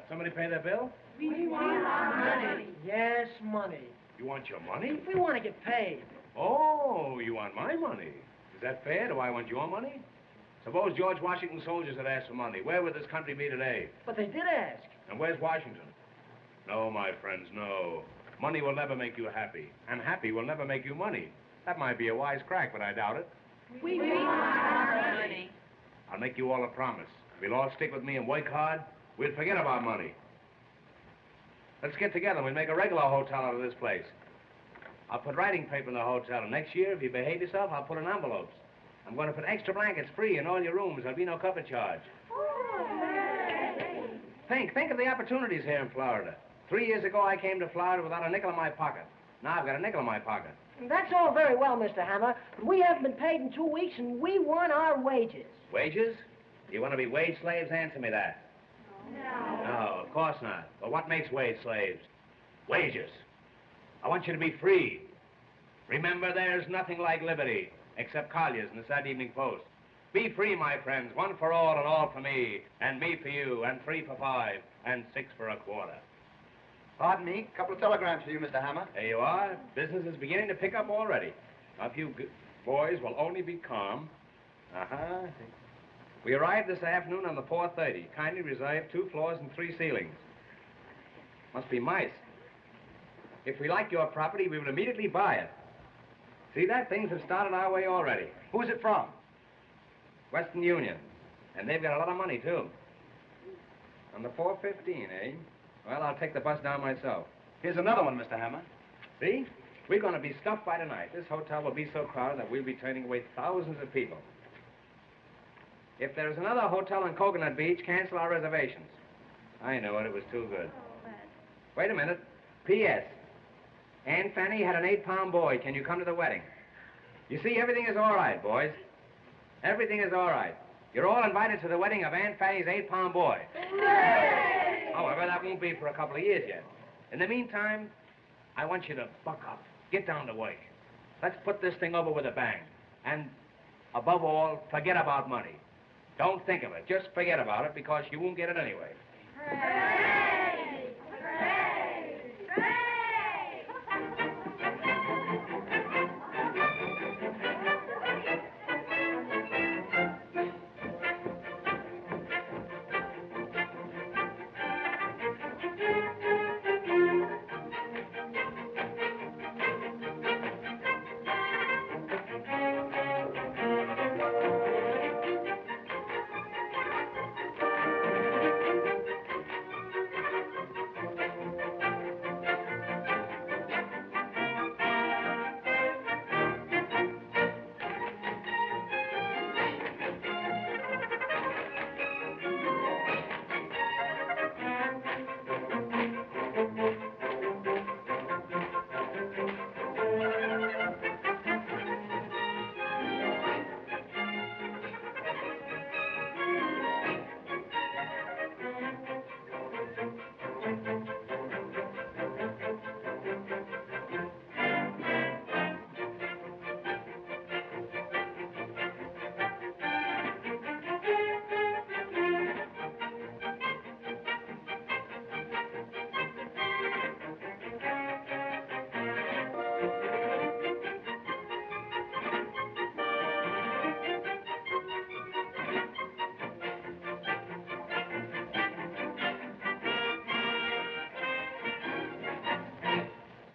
Somebody pay their bill? We want our money. Yes, money. You want your money? We want to get paid. Oh, you want my money. Is that fair? Do I want your money? Suppose George Washington's soldiers had asked for money. Where would this country be today? But they did ask. And where's Washington? No, my friends, no. Money will never make you happy. And happy will never make you money. That might be a wise crack, but I doubt it. We want our money. I'll make you all a promise. If you'll all stick with me and work hard, we'll forget about money. Let's get together and we'll make a regular hotel out of this place. I'll put writing paper in the hotel, and next year, if you behave yourself, I'll put in envelopes. I'm going to put extra blankets free in all your rooms. There'll be no cover charge. Think of the opportunities here in Florida. 3 years ago, I came to Florida without a nickel in my pocket. Now I've got a nickel in my pocket. That's all very well, Mr. Hammer, but we haven't been paid in 2 weeks, and we want our wages. Wages? You want to be wage slaves? Answer me that. No. No, of course not. But what makes wage slaves? Wages. I want you to be free. Remember, there's nothing like liberty, except Collier's and the Saturday Evening Post. Be free, my friends, one for all and all for me, and me for you, and 3 for 5, and 6 for a quarter. Pardon me, a couple of telegrams for you, Mr. Hammer. There you are. Business is beginning to pick up already. Now, if you boys will only be calm. Uh-huh. We arrived this afternoon on the 4:30. Kindly reserve 2 floors and 3 ceilings. Must be mice. If we like your property, we would immediately buy it. See that? Things have started our way already. Who's it from? Western Union. And they've got a lot of money, too. On the 4:15, eh? Well, I'll take the bus down myself. Here's another one, Mr. Hammer. See? We're going to be stuffed by tonight. This hotel will be so crowded that we'll be turning away thousands of people. If there's another hotel on Coconut Beach, cancel our reservations. I know it. It was too good. Wait a minute. P.S. Aunt Fanny had an 8-pound boy. Can you come to the wedding? You see, everything is all right, boys. Everything is all right. You're all invited to the wedding of Aunt Fanny's 8-pound boy. Hooray! However, that won't be for a couple of years yet. In the meantime, I want you to buck up. Get down to work. Let's put this thing over with a bang. And, above all, forget about money. Don't think of it. Just forget about it, because you won't get it anyway. Hooray! Hooray! Hooray!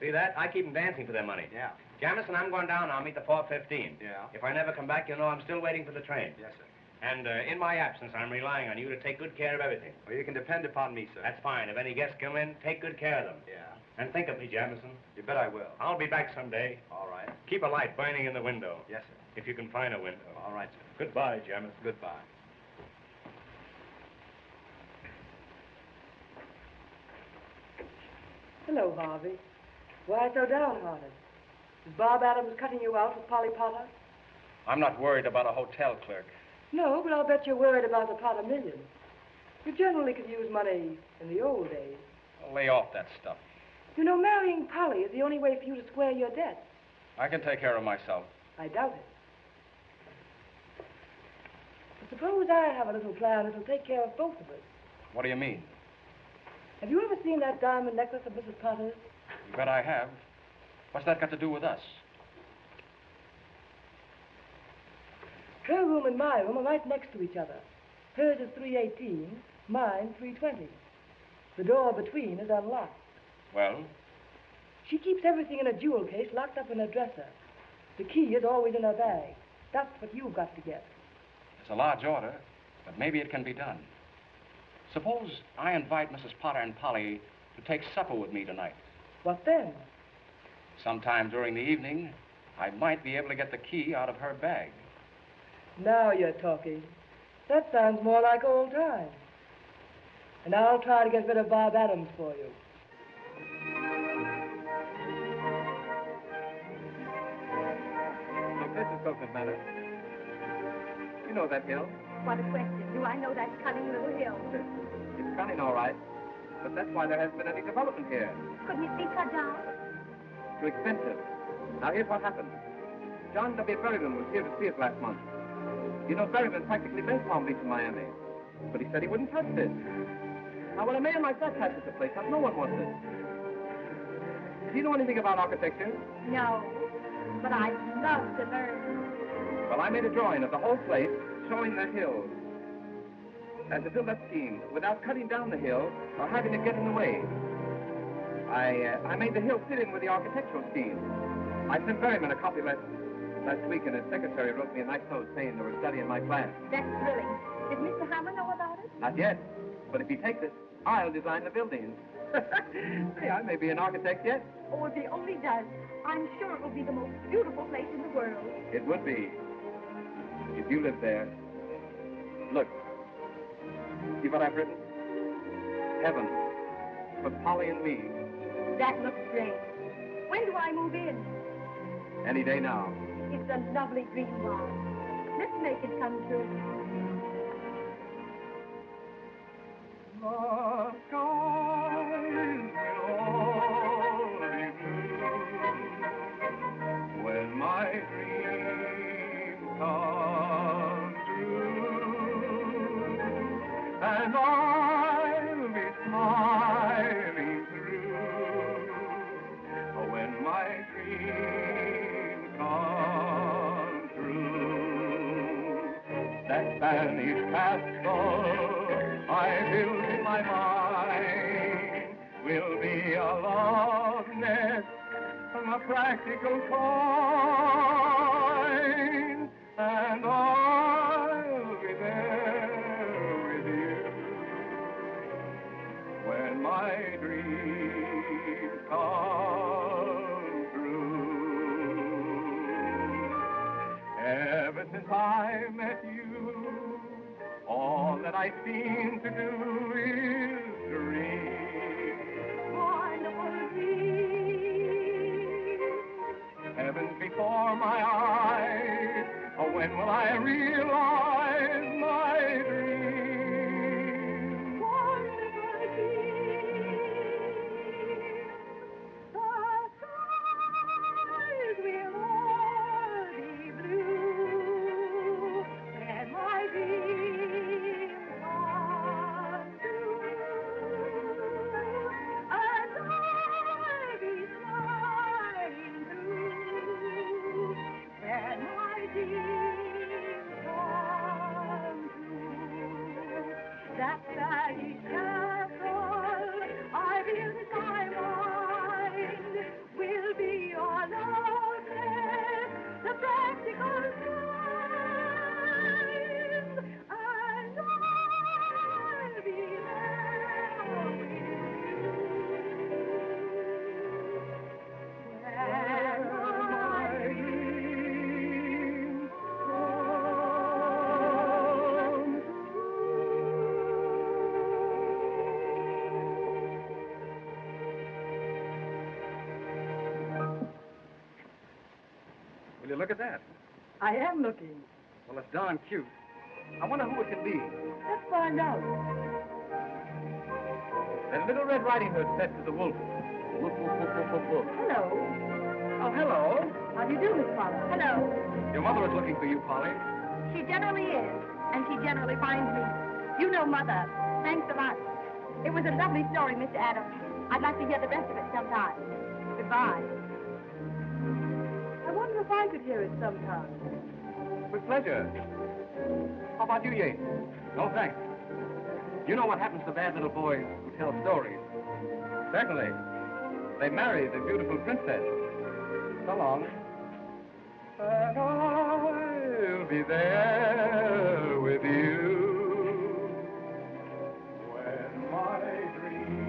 See that? I keep them dancing for their money. Yeah. Jamison, I'm going down. I'll meet the 4:15. Yeah. If I never come back, you'll know I'm still waiting for the train. Yes, sir. And in my absence, I'm relying on you to take good care of everything. Well, you can depend upon me, sir. That's fine. If any guests come in, take good care of them. Yeah. And think of me, Jamison. You bet I will. I'll be back someday. All right. Keep a light burning in the window. Yes, sir. If you can find a window. All right, sir. Goodbye, Jamison. Goodbye. Hello, Harvey. Why so downhearted? Is Bob Adams cutting you out with Polly Potter? I'm not worried about a hotel clerk. No, but I'll bet you're worried about the Potter million. You generally could use money in the old days. I'll lay off that stuff. You know, marrying Polly is the only way for you to square your debts. I can take care of myself. I doubt it. But suppose I have a little plan that'll take care of both of us. What do you mean? Have you ever seen that diamond necklace of Mrs. Potter's? You bet I have. What's that got to do with us? Her room and my room are right next to each other. Hers is 318, mine 320. The door between is unlocked. Well? She keeps everything in a jewel case locked up in her dresser. The key is always in her bag. That's what you've got to get. It's a large order, but maybe it can be done. Suppose I invite Mrs. Potter and Polly to take supper with me tonight. What then? Sometime during the evening, I might be able to get the key out of her bag. Now you're talking. That sounds more like old times. And I'll try to get rid of Bob Adams for you. Look, this is Coconut Manor. You know that hill? What a question. Do I know that cunning little hill? It's cunning, all right. But that's why there hasn't been any development here. Couldn't it be cut down? Too expensive. Now, here's what happened. John W. Berryman was here to see us last month. You know, Berryman practically built Palm Beach in Miami. But he said he wouldn't touch this. Now, when a man like that passes the place up, no one wants it. Do you know anything about architecture? No. But I'd love to learn. Well, I made a drawing of the whole place showing the hill. And to build that scheme without cutting down the hill or having it get in the way. I made the hill fit in with the architectural scheme. I sent Berryman a copy last week, and his secretary wrote me a nice note saying they were studying my plan. That's thrilling. Did Mr. Hammer know about it? Not yet, but if he takes it, I'll design the building. Say, I may be an architect yet. Oh, if he only does, I'm sure it will be the most beautiful place in the world. It would be. If you lived there. Look. See what I've written? Heaven. For Polly and me. That looks great. When do I move in? Any day now. It's a lovely dream, Bob. Let's make it come true. The skies will all be blue when my dream comes true, and I'll be smiling through when my dream comes true. That Spanish castle I build in my mind will be a love nest from a practical kind, and I'll be there with you when my dreams come true. Ever since I met you, all that I seem to do is dream. Wonderful dream. Heaven's before my eyes. Oh, when will I realize my dream? Wonderful dream. The skies will all be blue when my dream comes true, and I'll be smiling through when my dream comes true. That Spanish castle I built in my mind will be your love nest, the practical kind, and I'll be there with you when my dream comes Will you look at that? I am looking. Well, it's darn cute. I wonder who it can be. Let's find out. That Little Red Riding Hood said to the wolf. Woof, woof, woof, woof, woof, woof. Hello. Oh, hello. How do you do, Miss Potter? Hello. Your mother is looking for you, Polly. She generally is, and she generally finds me. You know Mother. Thanks a lot. It was a lovely story, Mr. Adams. I'd like to hear the rest of it sometime. Goodbye. I wonder if I could hear it sometime. With pleasure. How about you, Yates? No, thanks. You know what happens to bad little boys who tell stories. Certainly. They marry the beautiful princess. So long. And I'll be there with you when my dreams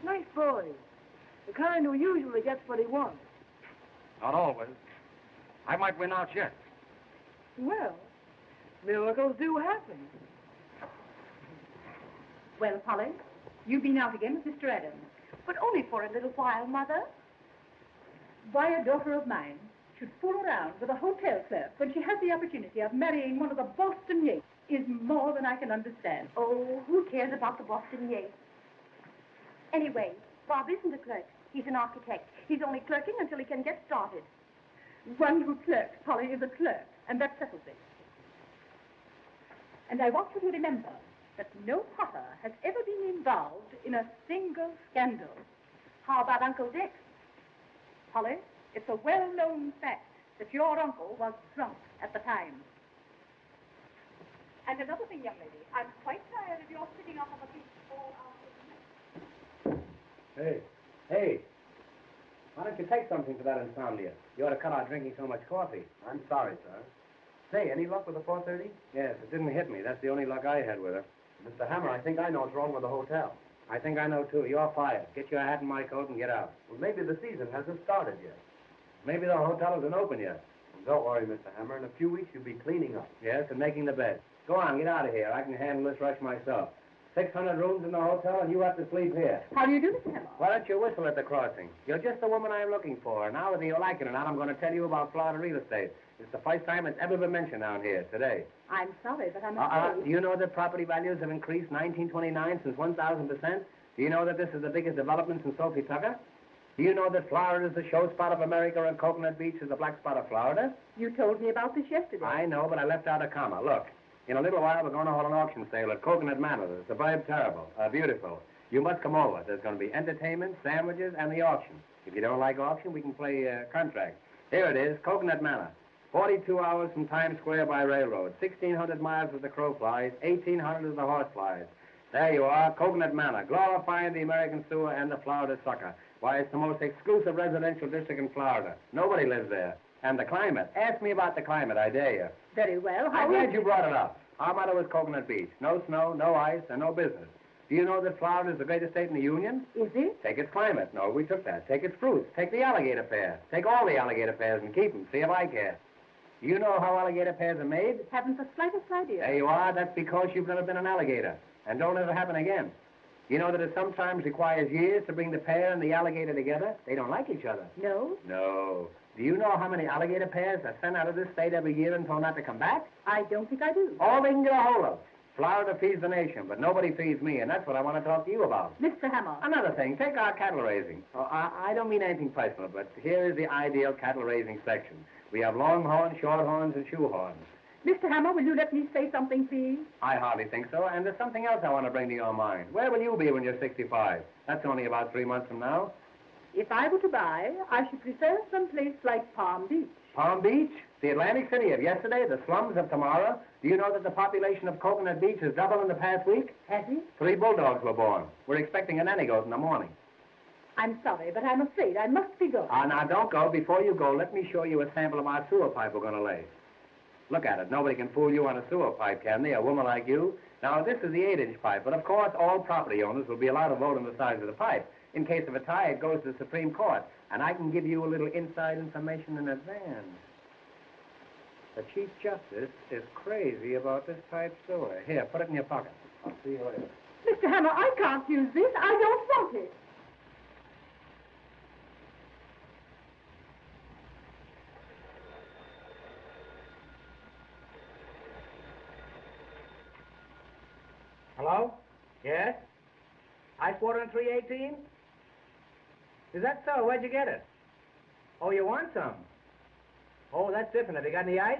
Nice boy. The kind who usually gets what he wants. Not always. I might win out yet. Well, miracles do happen. Well, Polly, you've been out again with Mr. Adams, but only for a little while, Mother. Why a daughter of mine should fool around with a hotel clerk when she has the opportunity of marrying one of the Boston Yates is more than I can understand. Oh, who cares about the Boston Yates? Anyway, Bob isn't a clerk. He's an architect. He's only clerking until he can get started. One who clerks, Polly, is a clerk, and that settles it. And I want you to remember that no Potter has ever been involved in a single scandal. How about Uncle Dick? Polly, it's a well-known fact that your uncle was drunk at the time. And another thing, young lady, I'm quite tired of your sitting up on the beach all afternoon. Hey, hey. Why don't you take something for that insomnia? You ought to cut out drinking so much coffee. I'm sorry, sir. Say, any luck with the 4:30? Yes, it didn't hit me. That's the only luck I had with her. Mr. Hammer, I think I know what's wrong with the hotel. I think I know, too. You're fired. Get your hat and my coat and get out. Well, maybe the season hasn't started yet. Maybe the hotel isn't open yet. Well, don't worry, Mr. Hammer. In a few weeks, you'll be cleaning up. Yes, and making the bed. Go on, get out of here. I can handle this rush myself. 600 rooms in the hotel, and you have to sleep here. How do you do, Mr. Hammer? Why don't you whistle at the crossing? You're just the woman I'm looking for. Now, whether you like it or not, I'm going to tell you about Florida real estate. It's the first time it's ever been mentioned down here, today. I'm sorry, but I'm afraid... Do you know that property values have increased 1929 since 1,000%? Do you know that this is the biggest development since Sophie Tucker? Do you know that Florida is the show spot of America and Coconut Beach is the black spot of Florida? You told me about this yesterday. I know, but I left out a comma. Look, in a little while, we're going to hold an auction sale at Coconut Manor. The suburb terrible, beautiful. You must come over. There's going to be entertainment, sandwiches, and the auction. If you don't like auction, we can play contract. Here it is, Coconut Manor. 42 hours from Times Square by railroad. 1,600 miles as the crow flies. 1,800 as the horse flies. There you are, Coconut Manor, glorifying the American sewer and the Florida sucker. Why, it's the most exclusive residential district in Florida. Nobody lives there. And the climate. Ask me about the climate, I dare you. Very well. I'm glad you brought it up. Our motto is Coconut Beach. No snow, no ice, and no business. Do you know that Florida is the greatest state in the Union? Is it? Take its climate. No, we took that. Take its fruits. Take the alligator pear. Take all the alligator pears and keep them. See if I care. Do you know how alligator pears are made? Haven't the slightest idea. There you are. That's because you've never been an alligator. And don't let it happen again. You know that it sometimes requires years to bring the pear and the alligator together? They don't like each other. No? No. Do you know how many alligator pears are sent out of this state every year and told not to come back? I don't think I do. All they can get a hold of. Florida feeds the nation, but nobody feeds me, and that's what I want to talk to you about. Mr. Hammer. Another thing, take our cattle raising. Oh, I don't mean anything personal, but here is the ideal cattle raising section. We have longhorns, shorthorns, and shoehorns. Mr. Hammer, will you let me say something, please? I hardly think so, and there's something else I want to bring to your mind. Where will you be when you're 65? That's only about 3 months from now. If I were to buy, I should prefer some place like Palm Beach. Palm Beach? The Atlantic City of yesterday, the slums of tomorrow. Do you know that the population of Coconut Beach has doubled in the past week? Has it? 3 bulldogs were born. We're expecting a nanny goat in the morning. I'm sorry, but I'm afraid I must be going. Now don't go. Before you go, let me show you a sample of our sewer pipe we're going to lay. Look at it. Nobody can fool you on a sewer pipe, can they? A woman like you. Now, this is the 8-inch pipe, but of course, all property owners will be allowed to vote on the size of the pipe. In case of a tie, it goes to the Supreme Court, and I can give you a little inside information in advance. The Chief Justice is crazy about this pipe sewer. Here, put it in your pocket. I'll see you later. Mr. Hammer, I can't use this. I don't want it. Hello? Yes? Ice water in 318? Is that so? Where'd you get it? Oh, you want some? Oh, that's different. Have you got any ice?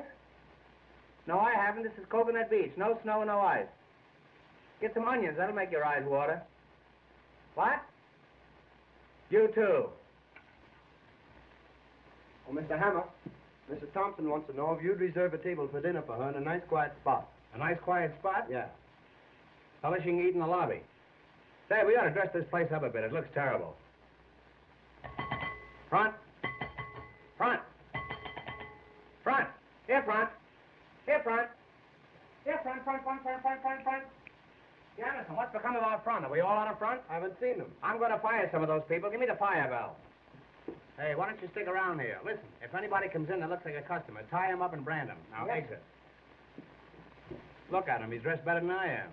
No, I haven't. This is Coconut Beach. No snow, no ice. Get some onions. That'll make your eyes water. What? You too. Oh, Mr. Hammer, Mrs. Thompson wants to know if you'd reserve a table for dinner for her in a nice quiet spot. A nice quiet spot? Yeah. Tell her she can eat in the lobby. Say, we ought to dress this place up a bit. It looks terrible. Front. Front. Front. Here, front. Here, front. Here, front. Jamison, what's become of our front? Are we all out of front? I haven't seen them. I'm going to fire some of those people. Give me the fire bell. Hey, why don't you stick around here? Listen, if anybody comes in that looks like a customer, tie him up and brand him. Now, exit. Look at him. He's dressed better than I am.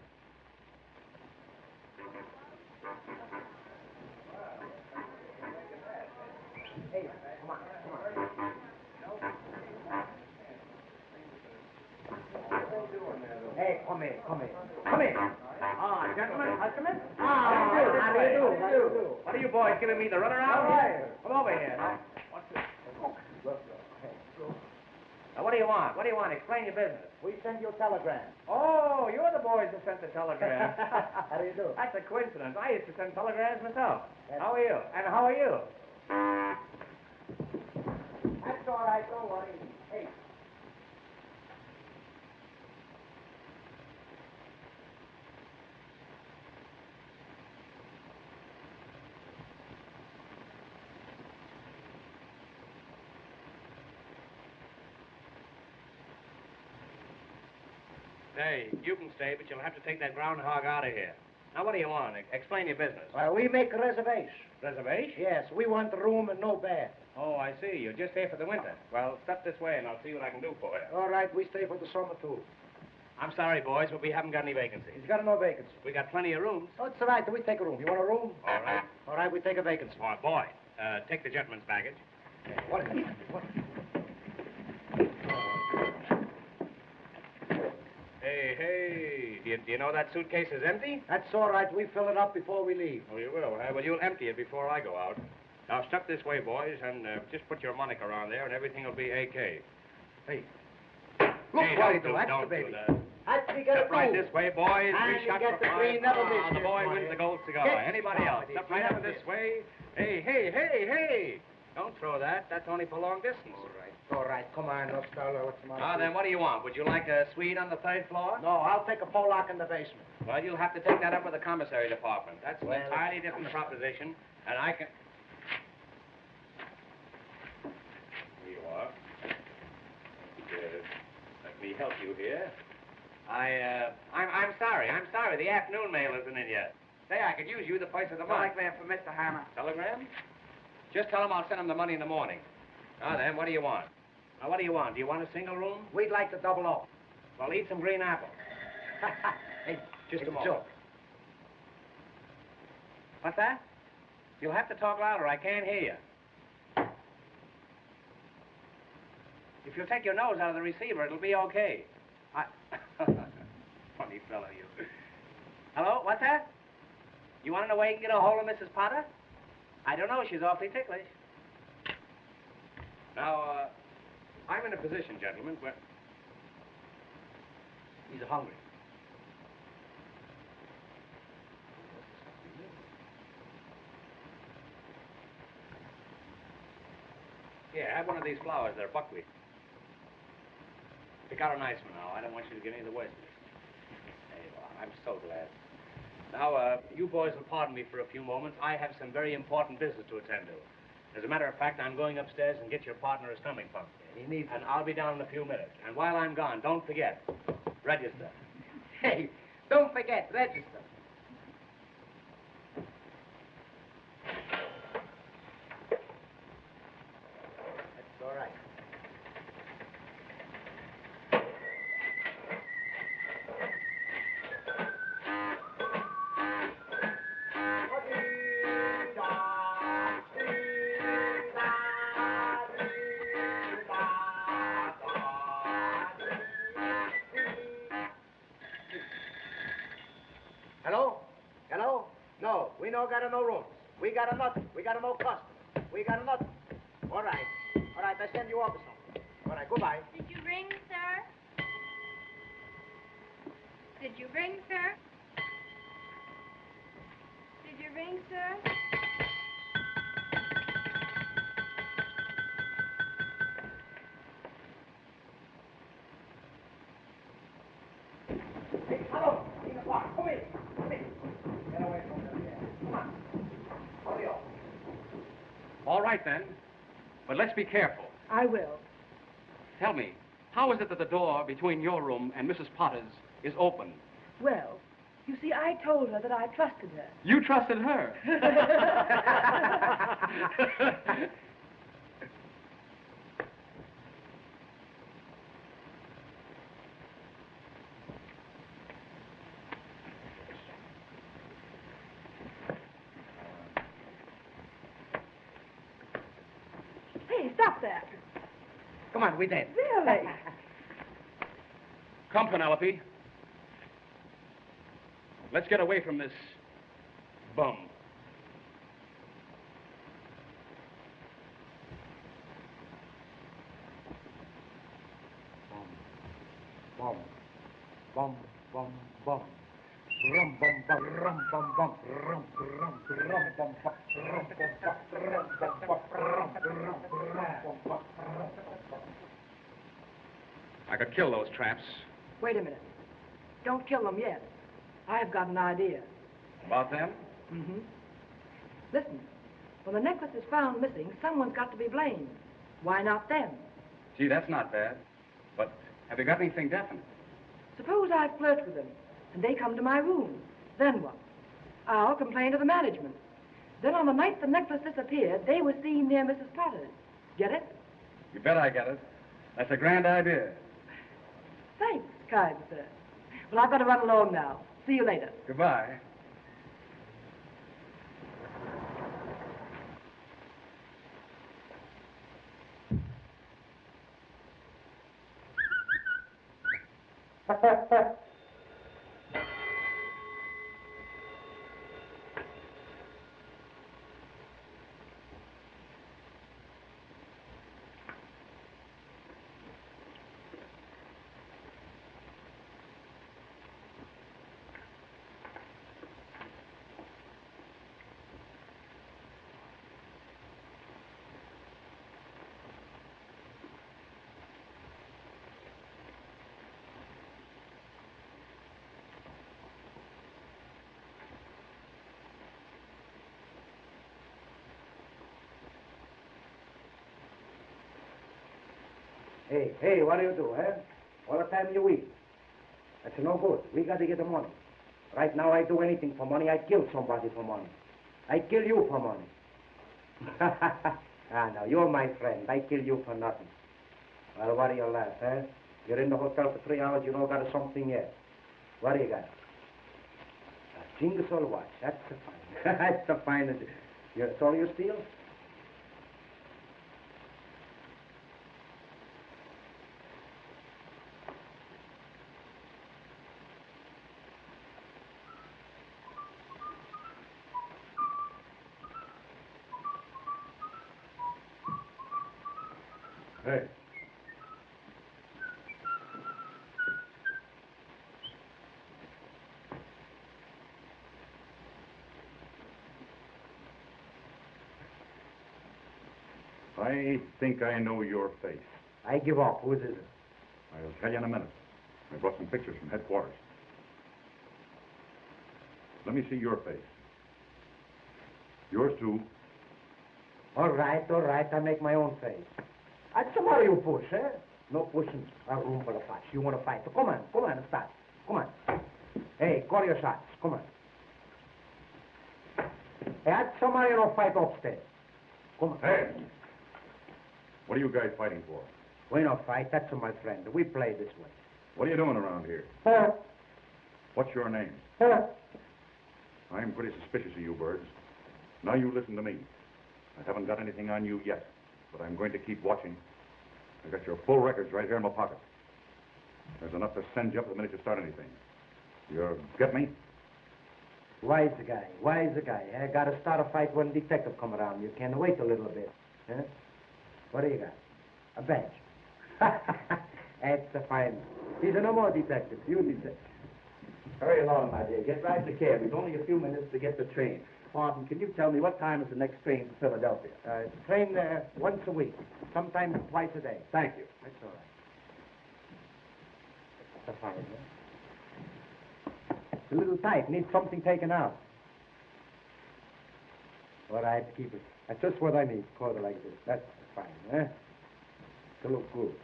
Hey, come on. Hey, come in. Ah, gentlemen, customers? How do you do? What are you boys giving me the runaround? Right. Come over here. What's this? Now, what do you want? What do you want? Explain your business. We send you a telegram. Oh, you're the boys who sent the telegram. How do you do? That's a coincidence. I used to send telegrams myself. How are you? And how are you? That's all right, don't worry. Hey. Hey, you can stay, but you'll have to take that groundhog out of here. Now, what do you want? Explain your business. Well, we make a reservation. Reservation? Yes, we want the room and no bed. Oh, I see. You're just here for the winter. Well, step this way, and I'll see what I can do for you. All right, we stay for the summer, too. I'm sorry, boys, but we haven't got any vacancies. He's got no vacancy. We got plenty of rooms. Oh, it's all right. We take a room. You want a room? All right. All right, we take a vacancy. Oh, boy. Take the gentleman's baggage. What is it? What? Hey. Do you know that suitcase is empty? That's all right. We fill it up before we leave. Oh, you will, huh? Well, you'll empty it before I go out. Now, step this way, boys, and just put your moniker on there, and everything will be A.K. Hey. Look Hey, what he don't do. That's don't the baby. do that. That's we got Step to right do. this way, boys. And Three you shots get for the five. green, never miss The you. boy Come wins on, the gold cigar. Get Anybody else? started. Step right over this way. Hey. Don't throw that. That's only for long distance. All right. Come on, let's start. What's the matter? Now, then, what do you want? Would you like a suite on the 3rd floor? No, I'll take a Pollock in the basement. Well, you'll have to take that up with the commissary department. That's an Well, entirely different proposition, and I can... Here you are. And, let me help you here. I'm sorry. The afternoon mail isn't in yet. Say, I could use you the price of the month. Telegram for Mr. Hammer. Telegram? Just tell him I'll send him the money in the morning. Now then, what do you want? Now, what do you want? Do you want a single room? We'd like to double up. Well, eat some green apples. Hey, Just it's a moment. joke. What's that? You'll have to talk louder. I can't hear you. If you'll take your nose out of the receiver, it'll be okay. Funny fellow, you. Hello? What's that? You want to know where you can get a hold of Mrs. Potter? I don't know. She's awfully ticklish. Now, I'm in a position, gentlemen, where... He's hungry. Here, have one of these flowers. They're buckwheat. Pick out a nice one now. I don't want you to get any of the worst of this. There you are. I'm so glad. Now, you boys will pardon me for a few moments. I have some very important business to attend to. As a matter of fact, I'm going upstairs and get your partner is coming from. He needs And I'll be down in a few minutes. And while I'm gone, don't forget, register. Hey, don't forget, register. That's all right. Hello? Hello? No, we no got no rooms. We got a nothing. We got no customers. We got a nothing. All right. All right, I send you off or something. All right, goodbye. Did you ring, sir? Did you ring, sir? Did you ring, sir? Hey, hello. In the park. Come in. Come in. Get away from them there. Come on. Hurry up. All right, then. But let's be careful. I will. Tell me, how is it that the door between your room and Mrs. Potter's is open? Well, you see, I told her that I trusted her. You trusted her. Hey, stop that. Come on, we dance. Really? Come, Penelope. Let's get away from this bum. Bum, bum, bum, bum. Rum, bum, bum, rum, bum, bum, rum, rum, rum, bum, bum, rum, bum, bum, rum, bum, bum, rum, bum, bum, rum. I could kill those traps. Wait a minute. Don't kill them yet. I've got an idea. About them? Mm-hmm. Listen, when the necklace is found missing, someone's got to be blamed. Why not them? Gee, that's not bad. But have you got anything definite? Suppose I flirt with them, and they come to my room. Then what? I'll complain to the management. Then on the night the necklace disappeared, they were seen near Mrs. Potter's. Get it? You bet I get it. That's a grand idea. Thanks, kind sir. Well, I've got to run along now. See you later. Goodbye. Hey, what do you do, eh? All the time you eat. That's no good. We got to get the money. Right now, I do anything for money. I kill somebody for money. I kill you for money. No, you're my friend. I kill you for nothing. Well, what do you laugh, eh? You're in the hotel for 3 hours, you don't got something yet. What do you got? A Jingle watch. That's the fine. That's the finest. That's all you steal? Hey. I think I know your face. I give up. Who is it? I'll tell you in a minute. I brought some pictures from headquarters. Let me see your face. Yours too. All right. I make my own face. That's somebody you push, eh? No pushing. A room full of fights. You want to fight? Come on, start. Come on. Hey, call your shots. Come on. Hey, that's somebody no fight upstairs. Come on. Hey! What are you guys fighting for? We no fight. That's my friend. We play this way. What are you doing around here? Huh? What's your name? Huh? I'm pretty suspicious of you birds. Now you listen to me. I haven't got anything on you yet, but I'm going to keep watching. I got your full records right here in my pocket. There's enough to send you up the minute you start anything. You get me? Wise guy. I gotta start a fight when detective come around. You can wait a little bit. Huh? What do you got? A badge. That's a fine. He's no more detective. You detective. Hurry along, my dear. Get right in the cab. It's only a few minutes to get the train. Martin, can you tell me what time is the next train to Philadelphia? Train once a week, sometimes twice a day. Thank you. That's all right. That's a fine, huh? It's a little tight. Needs something taken out. All right, keep it. That's just what I need. Quarter like this. That's fine, huh? To look good.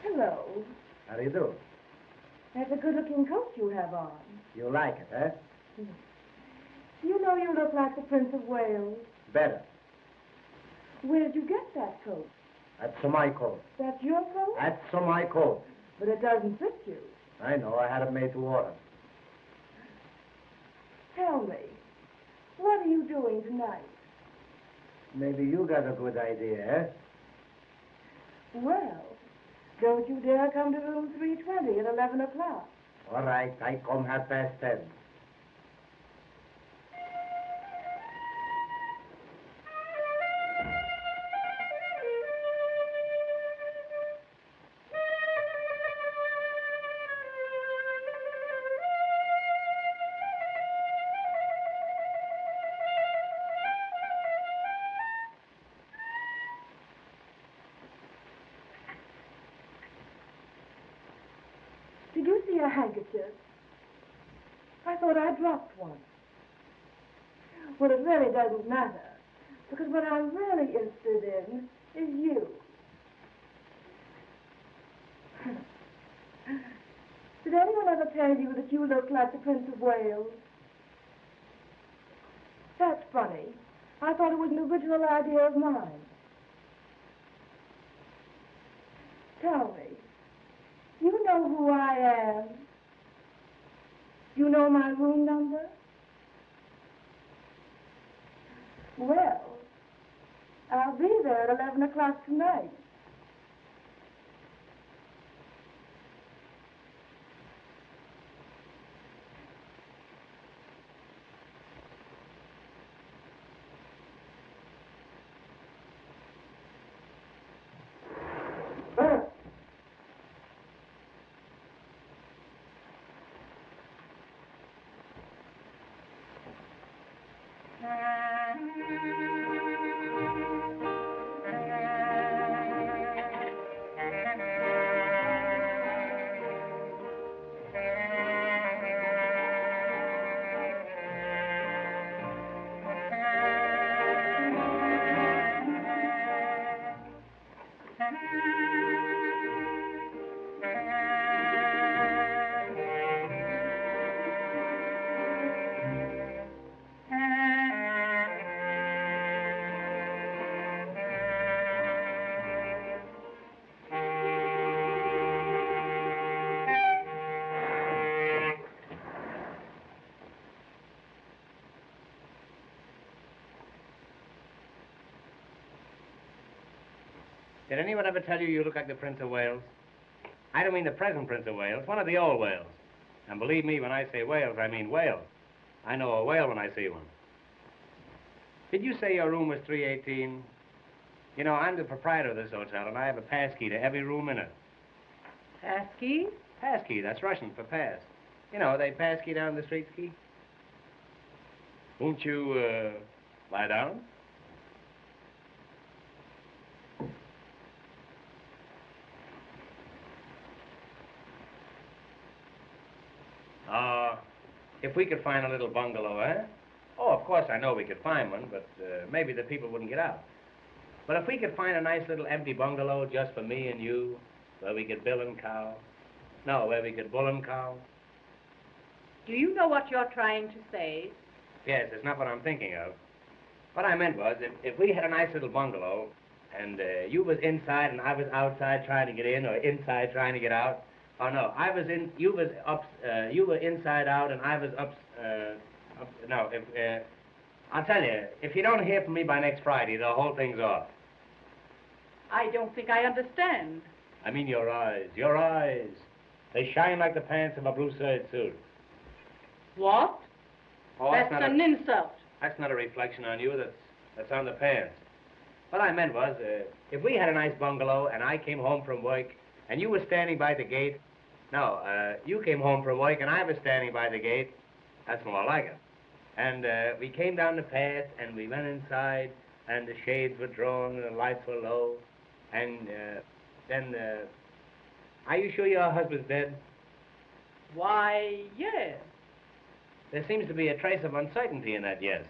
Hello. How do you do? That's a good-looking coat you have on. You like it, huh? You know you look like the Prince of Wales. Better. Where did you get that coat? That's my coat. That's your coat? That's my coat. But it doesn't fit you. I know. I had it made to order. Tell me, what are you doing tonight? Maybe you got a good idea, eh? Well, don't you dare come to room 320 at 11 o'clock. All right. I come 10:30. Did you see a handkerchief? I thought I dropped one. Well, it really doesn't matter, because what I'm really interested in is you. Did anyone ever tell you that you look like the Prince of Wales? That's funny. I thought it was an original idea of mine. Tell me, you know who I am? You know my room number? Well, I'll be there at 11 o'clock tonight. Did anyone ever tell you you look like the Prince of Wales? I don't mean the present Prince of Wales, one of the old Wales. And believe me, when I say Wales, I mean whale. I know a whale when I see one. Did you say your room was 318? You know, I'm the proprietor of this hotel, and I have a pass key to every room in it. Pass key? Pass key, that's Russian for pass. You know, they pass key down the street ski. Won't you, lie down? If we could find a little bungalow, eh? Oh, of course, I know we could find one, but maybe the people wouldn't get out. But if we could find a nice little empty bungalow just for me and you, where we could bill and cow. No, where we could bull and cow. Do you know what you're trying to say? Yes, it's not what I'm thinking of. What I meant was, if we had a nice little bungalow, and you was inside and I was outside trying to get in, or inside trying to get out. Oh no, I was in, you was up, you were inside out and I was no, I'll tell you, if you don't hear from me by next Friday, the whole thing's off. I don't think I understand. I mean your eyes, your eyes. They shine like the pants of a blue suede suit. What? Oh, That's an insult. That's not a reflection on you, that's on the pants. What I meant was, if we had a nice bungalow and I came home from work and you were standing by the gate, no, you came home from work and I was standing by the gate, that's more like it. And we came down the path and we went inside and the shades were drawn and the lights were low. And then, are you sure your husband's dead? Why, yes. There seems to be a trace of uncertainty in that yes.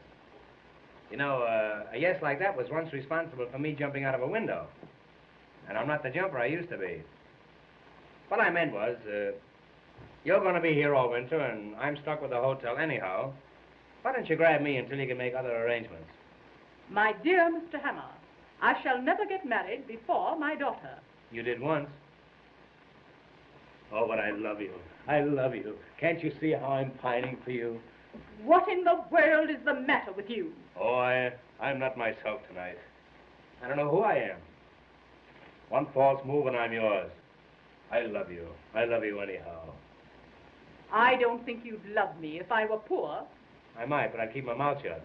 You know, a yes like that was once responsible for me jumping out of a window. And I'm not the jumper I used to be. What I meant was, you're going to be here all winter, and I'm stuck with the hotel anyhow. Why don't you grab me until you can make other arrangements? My dear Mr. Hammer, I shall never get married before my daughter. You did once. Oh, but I love you. I love you. Can't you see how I'm pining for you? What in the world is the matter with you? Oh, I'm not myself tonight. I don't know who I am. One false move and I'm yours. I love you. I love you anyhow. I don't think you'd love me if I were poor. I might, but I'd keep my mouth shut.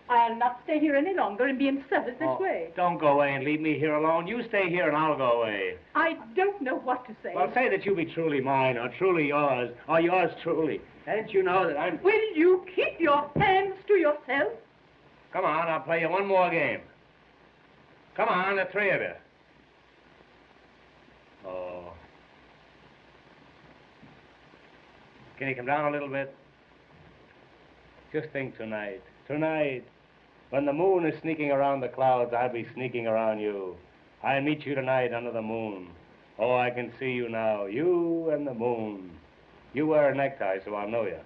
I'll not stay here any longer and be insulted this way. Don't go away and leave me here alone. You stay here and I'll go away. I don't know what to say. Well, say that you be truly mine, or truly yours, or yours truly. Don't you know that I'm... Will you keep your hands to yourself? Come on, I'll play you one more game. Come on, the three of you. Oh. Can you come down a little bit? Just think tonight. Tonight. When the moon is sneaking around the clouds, I'll be sneaking around you. I'll meet you tonight under the moon. Oh, I can see you now, you and the moon. You wear a necktie, so I'll know you.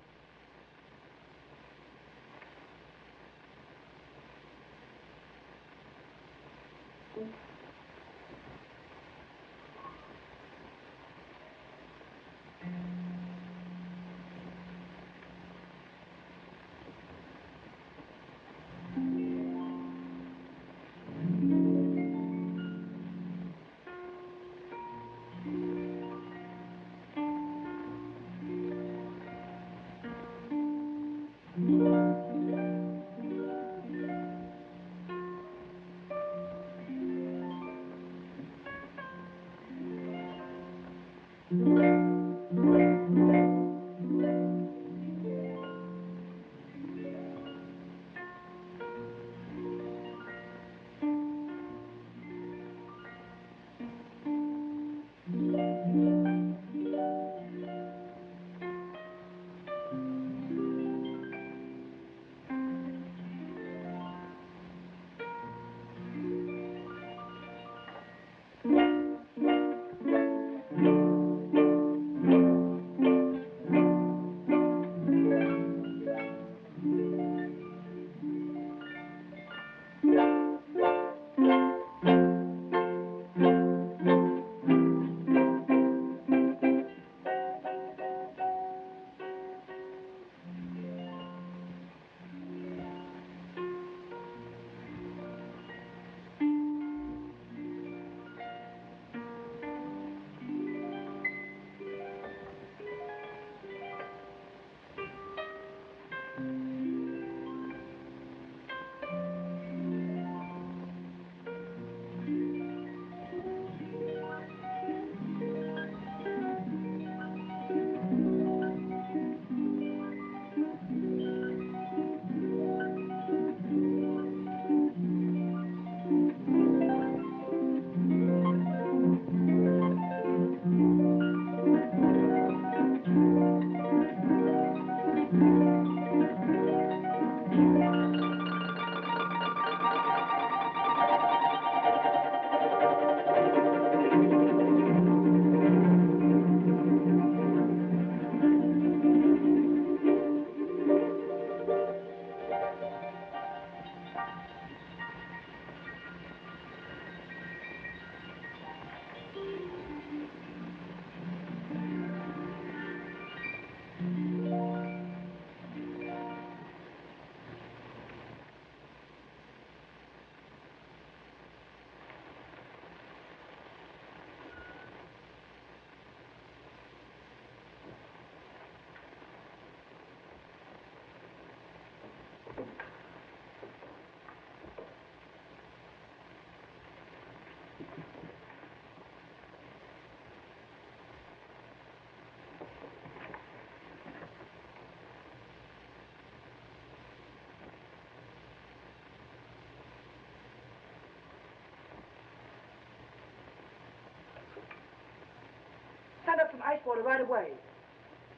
Send up some ice water right away.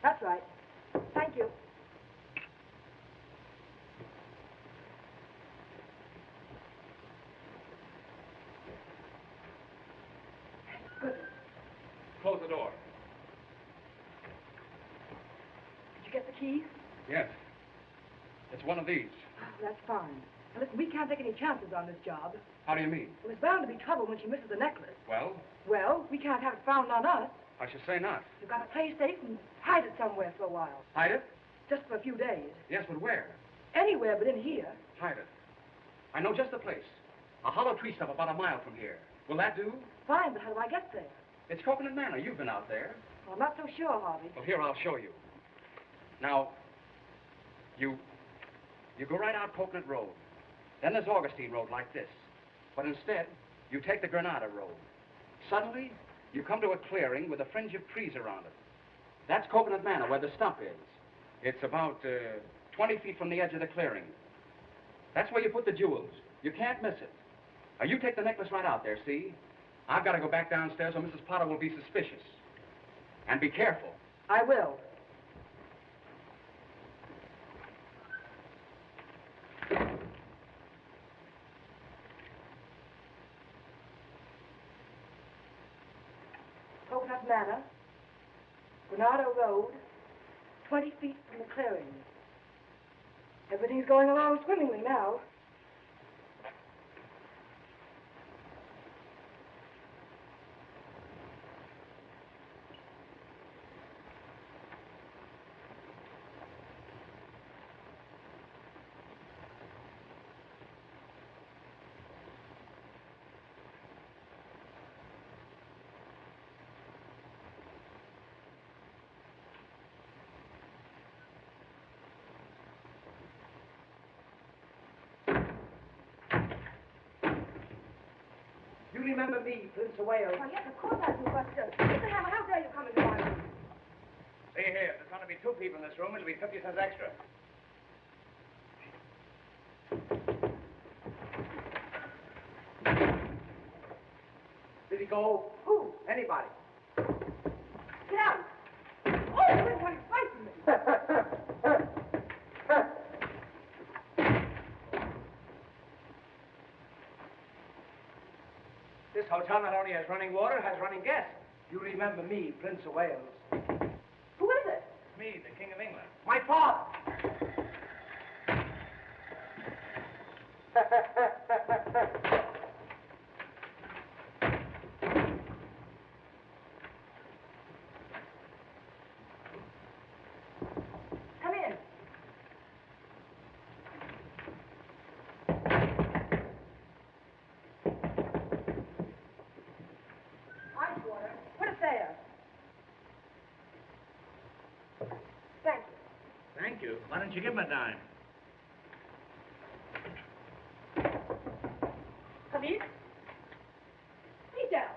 That's right. Thank you. Good. Close the door. Did you get the keys? Yes. It's one of these. Oh, that's fine. Now, listen, we can't take any chances on this job. How do you mean? Well, there's bound to be trouble when she misses the necklace. Well, Well, we can't have it found on us. I should say not. We've got to play safe and hide it somewhere for a while. Hide it? Just for a few days. Yes, but where? Anywhere but in here. Hide it. I know just the place. A hollow tree stump about a mile from here. Will that do? Fine, but how do I get there? It's Coconut Manor. You've been out there. Well, I'm not so sure, Harvey. Well, here, I'll show you. Now, you go right out Coconut Road. Then there's Augustine Road like this. But instead, you take the Granada Road. Suddenly, you come to a clearing with a fringe of trees around it. That's Coconut Manor, where the stump is. It's about 20 feet from the edge of the clearing. That's where you put the jewels. You can't miss it. Now, you take the necklace right out there, see? I've got to go back downstairs or Mrs. Potter will be suspicious. And be careful. I will. Coconut Manor, Granada Road, 20 feet from the clearing. Everything's going along swimmingly now. You remember me, Prince of Wales? Oh, yes, of course I do, but, Mr. Hammer, how dare you come into my room? See here, there's going to be 2 people in this room. It'll be 50 cents extra. Did he go? Who? Anybody? Get out! Oh, you're trying to frighten me. This hotel not only has running water, it has running gas. You remember me, Prince of Wales? Who is it? Me, the King of England. My father! Come in. Ice water. Put it there. Thank you. Thank you. Why don't you give him a dime? Come in. Sit down.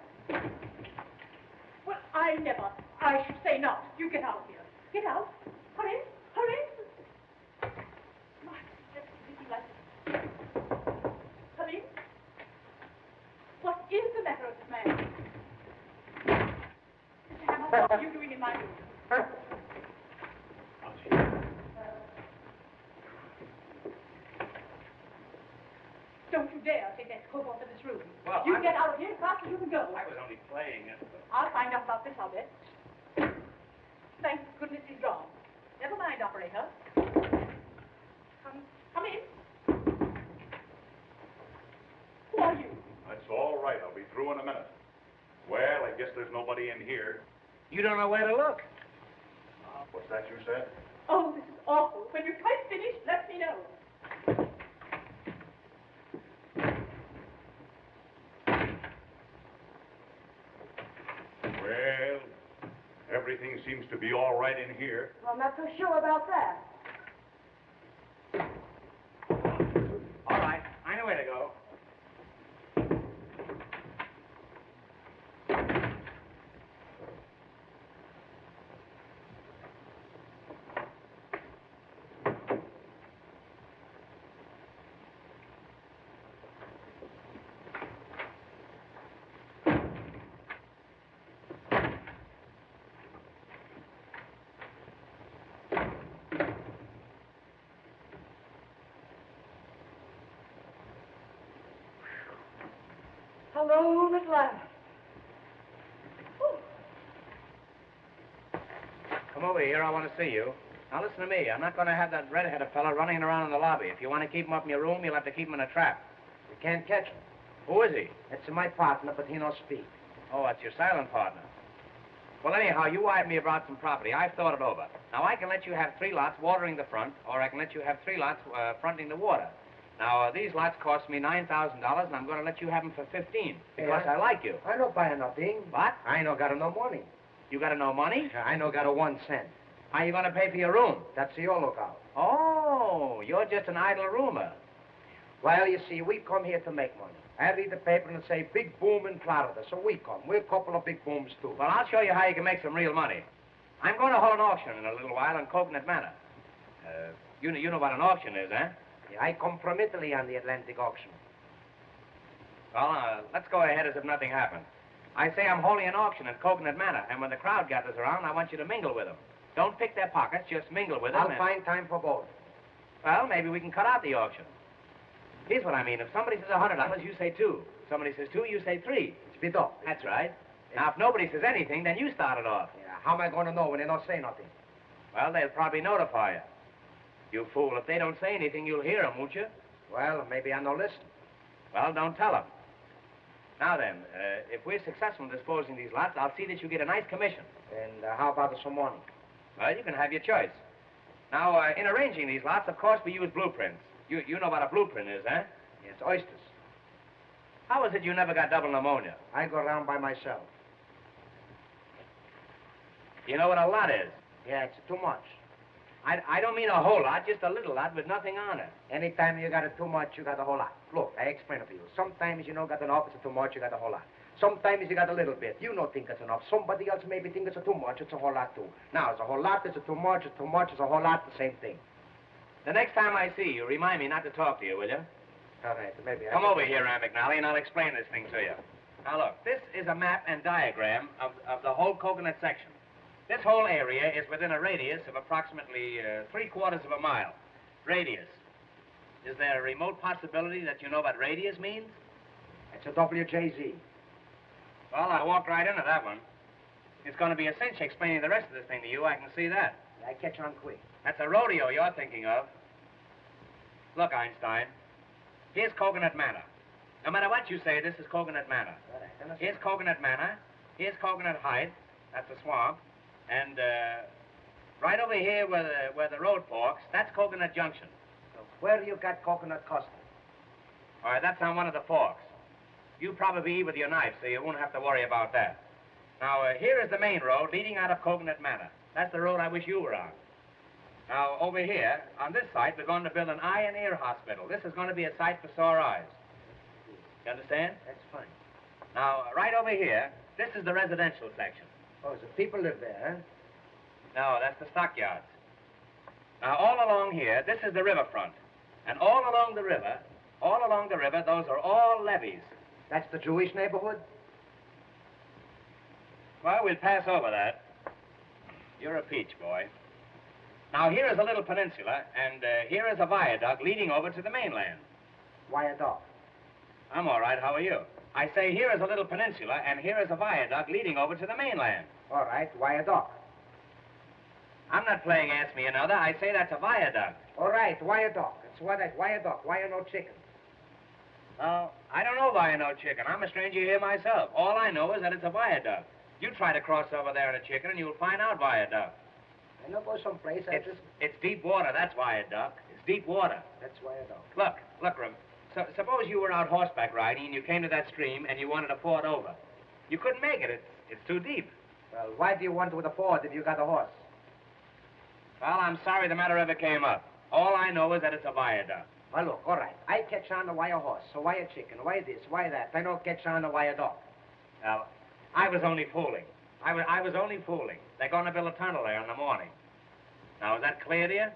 Well, I never. I should say not. You get out of here. Get out. Hurry. Hurry. My, just busy like this. Come in. What is the matter with this man? Mr. Hammer, what are you doing in my room? Don't you dare take that coat off in this room. Well, You get out of here as fast as you can go. I was only playing it. I'll find out about this, I'll bet. Thank goodness he's gone. Never mind, operator. Come in. Who are you? That's all right. I'll be through in a minute. Well, I guess there's nobody in here. You don't know where to look. What's that you said? Oh, this is awful. When you're quite finished, let me know. Well, everything seems to be all right in here. Well, I'm not so sure about that. All right. I know where to go. Alone at last. Come over here. I want to see you. Now, listen to me. I'm not going to have that red-headed fella running around in the lobby. If you want to keep him up in your room, you'll have to keep him in a trap. You can't catch him. Who is he? That's my partner, but he don't speak. Oh, that's your silent partner. Well, anyhow, you wired me about some property. I've thought it over. Now, I can let you have 3 lots watering the front, or I can let you have 3 lots fronting the water. Now, these lots cost me $9,000, and I'm going to let you have them for 15 because Yeah. I like you. I no buy nothing. What? I no got no money. You got no money? I no got a 1 cent. How you going to pay for your room? That's the all lookout. Oh, you're just an idle rumor. Well, you see, we come here to make money. I read the paper and say big boom in Florida, so we come. We're a couple of big booms, too. Well, I'll show you how you can make some real money. I'm going to hold an auction in a little while on Coconut Manor. You know what an auction is, eh? Yeah, I come from Italy on the Atlantic auction. Well, let's go ahead as if nothing happened. I say I'm holding an auction at Coconut Manor, and when the crowd gathers around, I want you to mingle with them. Don't pick their pockets, just mingle with them. I'll find time for both. Well, maybe we can cut out the auction. Here's what I mean. If somebody says $100, you say 2. Somebody says 2, you say 3. Speed up. That's right. Now, if nobody says anything, then you start it off. Yeah, how am I going to know when they don't say nothing? Well, they'll probably notify you. You fool, if they don't say anything, you'll hear them, won't you? Well, maybe I don't listen. Well, don't tell them. Now then, if we're successful in disposing these lots, I'll see that you get a nice commission. And how about some money? Well, you can have your choice. Now, in arranging these lots, of course, we use blueprints. You know what a blueprint is, eh? It's oysters. How is it you never got double pneumonia? I go around by myself. You know what a lot is? Yeah, it's too much. I don't mean a whole lot, just a little lot with nothing on it. Anytime you got it too much, you got a whole lot. Look, I explain it to you. Sometimes you don't got enough, it's too much, you got a whole lot. Sometimes you got a little bit. You don't think it's enough. Somebody else maybe think it's too much, it's a whole lot too. Now, it's a whole lot, it's too much, it's a whole lot, the same thing. The next time I see you, remind me not to talk to you, will you? All right, maybe Come over here, Aunt McNally, and I'll explain this thing to you. Now, look, this is a map and diagram of the whole coconut section. This whole area is within a radius of approximately 3/4 of a mile. Radius. Is there a remote possibility that you know what radius means? It's a WJZ. Well, I walked right into that one. It's going to be a cinch explaining the rest of this thing to you. I can see that. I catch on quick. That's a rodeo you're thinking of. Look, Einstein, here's Coconut Manor. No matter what you say, this is Coconut Manor. Right, here's Coconut Manor. Here's Coconut Heights. That's a swamp. And right over here where the road forks, that's Coconut Junction. So where you got coconut custard? All right, that's on one of the forks. You probably eat with your knife, so you won't have to worry about that. Now, here is the main road leading out of Coconut Manor. That's the road I wish you were on. Now, over here, on this site, we're going to build an eye and ear hospital. This is going to be a site for sore eyes. You understand? That's fine. Now, right over here, this is the residential section. Oh, so people live there, huh? No, that's the stockyards. Now, all along here, this is the riverfront. And all along the river, those are all levees. That's the Jewish neighborhood? Well, we'll pass over that. You're a peach, boy. Now, here is a little peninsula, and here is a viaduct leading over to the mainland. Viaduct. I'm all right. How are you? I say here is a little peninsula, and here is a viaduct leading over to the mainland. All right, viaduct. I'm not playing Ask Me Another. I say that's a viaduct. All right, viaduct. It's what that viaduct. Why no chicken? Well, I don't know why I know chicken. I'm a stranger here myself. All I know is that it's a viaduct. You try to cross over there in a chicken, and you'll find out viaduct. I know go someplace. It's deep water. That's viaduct. It's deep water. That's viaduct. Look, Rim. Suppose you were out horseback riding, and you came to that stream, and you wanted to ford over. You couldn't make it. It's too deep. Well, why do you want to ford if you got a horse? Well, I'm sorry the matter ever came up. All I know is that it's a viaduct. Well, look, all right. I catch on to why a horse, so why a chicken, why this, why that. I don't catch on to why a dog. Well, I was only fooling. I was only fooling. They're going to build a tunnel there in the morning. Now, is that clear to you?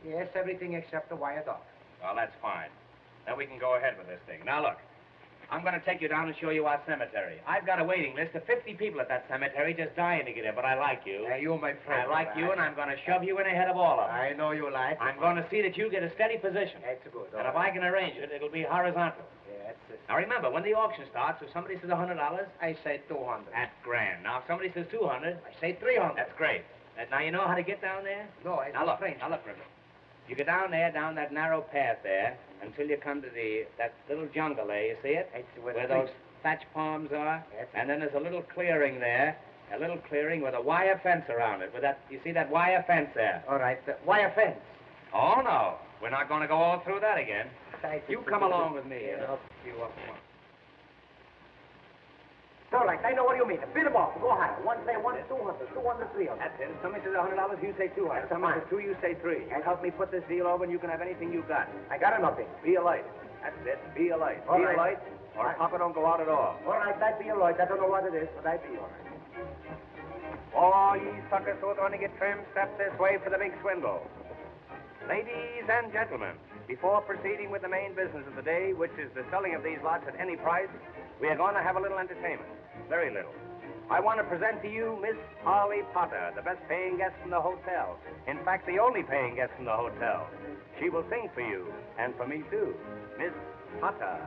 Yes, everything except the wire dog. Well, that's fine. Then we can go ahead with this thing. Now, look. I'm going to take you down and show you our cemetery. I've got a waiting list of 50 people at that cemetery just dying to get in, but I like you. You're my friend. I like you, and I'm going to shove you in ahead of all of them. I know you like. I'm going to see that you get a steady position. That's good. And if I can arrange it, it'll be horizontal. Yeah, that's it. Now, remember, when the auction starts, if somebody says $100, I say 200. That's grand. Now, if somebody says 200, I say 300. That's great. Now, you know how to get down there? No, it's now look, strange. Now, look, River. You go down there, down that narrow path there, until you come to that little jungle there. You see it? Where those thatch palms are? Yes. And then there's a little clearing there, a little clearing with a wire fence around it. With that, you see that wire fence there? All right, the wire fence. Oh, no. We're not going to go all through that again. You come along with me. Yeah, I'll pick you up. All right, I know what you mean. Bid them off. Go higher. One say 1, 200, 200, 300. That's it. If somebody says $100, you say 200. If somebody says 2, you say 3. And help me put this deal over, and you can have anything you got. I got nothing. Be a light. That's it. Be a light. All be right. a light, or Papa don't go out at all. All right, that be all right. I don't know what it is, but I be all right. Oh, ye suckers who are going to get trimmed, step this way for the big swindle. Ladies and gentlemen, before proceeding with the main business of the day, which is the selling of these lots at any price, we are going to have a little entertainment. Very little. I want to present to you Miss Polly Potter, the best paying guest in the hotel. In fact, the only paying guest in the hotel. She will sing for you, and for me too. Miss Potter.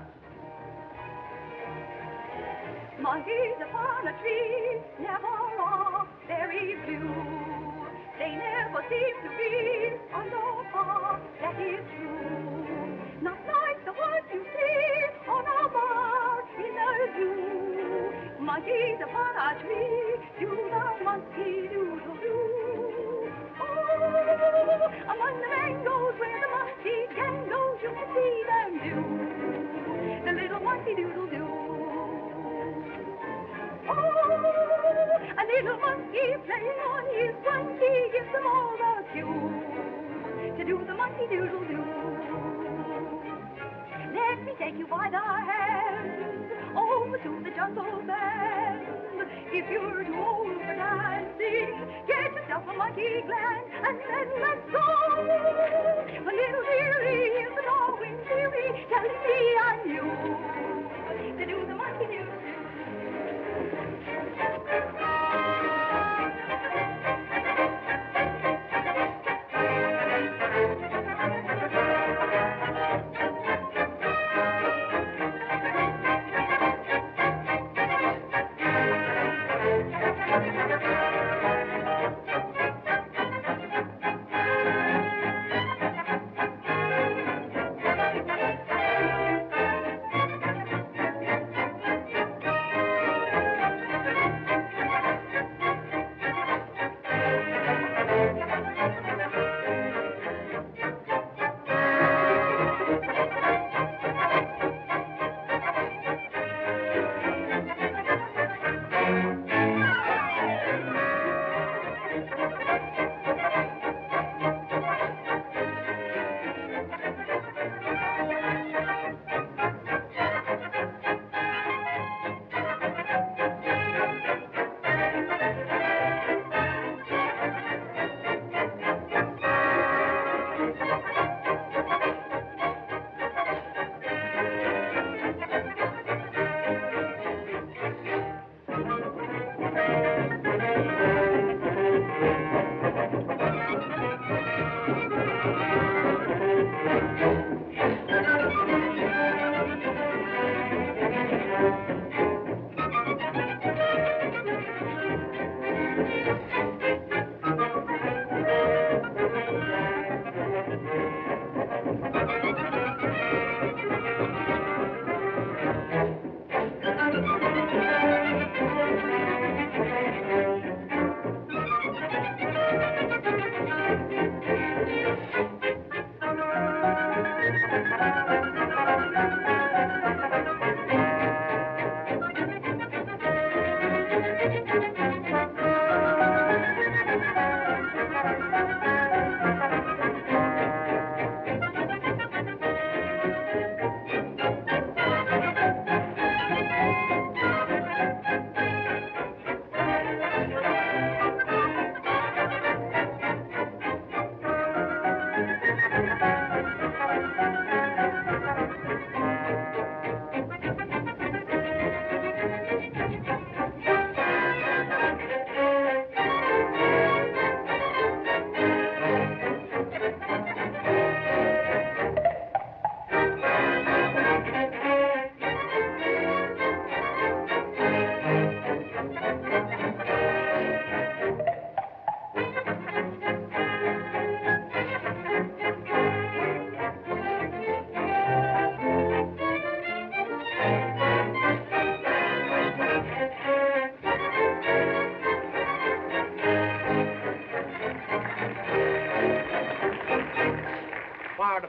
Monkeys upon a tree never are very blue. They never seem to be under par, that is true. Not like the ones you see on a bar in the zoo. Monkeys upon a tree, do the monkey doodle-doo. Oh, among the mangoes where the monkey gang goes, you can see them do the little monkey doodle-doo. Oh, a little monkey playing on his monkey gives them all the cue to do the monkey doodle-doo. Let me take you by the hand over to the jungle band. If you're too old for dancing, get yourself a monkey gland and then let's go. A little dearie in the Darwin theory telling me I'm you to do the monkey doodle-doo.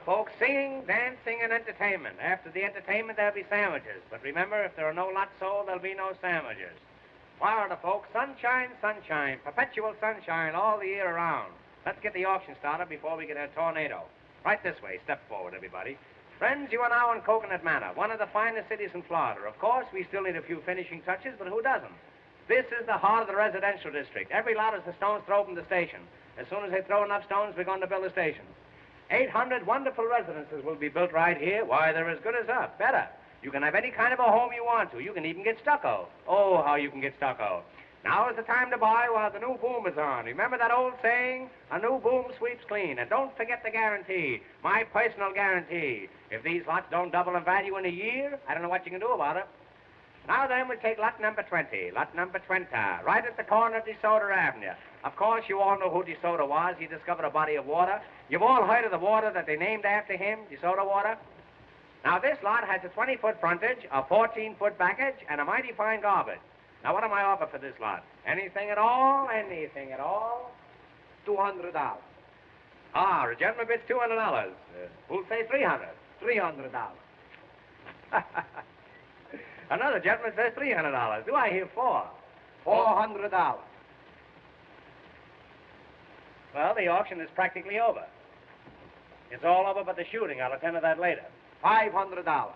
Folks, singing, dancing, and entertainment. After the entertainment, there'll be sandwiches. But remember, if there are no lots sold, there'll be no sandwiches. Florida, folks, sunshine, sunshine, perpetual sunshine all the year around. Let's get the auction started before we get a tornado. Right this way. Step forward, everybody. Friends, you are now in Coconut Manor, one of the finest cities in Florida. Of course, we still need a few finishing touches, but who doesn't? This is the heart of the residential district. Every lot is the stones throw from the station. As soon as they throw enough stones, we're going to build a station. 800 wonderful residences will be built right here. Why, they're as good as up. Better. You can have any kind of a home you want to. You can even get stucco. Oh, how you can get stucco. Now is the time to buy while the new boom is on. Remember that old saying? A new boom sweeps clean. And don't forget the guarantee. My personal guarantee. If these lots don't double in value in a year, I don't know what you can do about it. Now then, we'll take lot number 20. Lot number 20, right at the corner of DeSoto Avenue. Of course, you all know who DeSoto was. He discovered a body of water. You've all heard of the water that they named after him, DeSoto water. Now, this lot has a 20-foot frontage, a 14-foot backage, and a mighty fine garbage. Now, what am I offer for this lot? Anything at all? Anything at all? $200. Ah, the gentleman bids $200. Who'll say $300? $300. Another gentleman says $300. Do I hear four? $400. Well, the auction is practically over. It's all over but the shooting. I'll attend to that later. $500.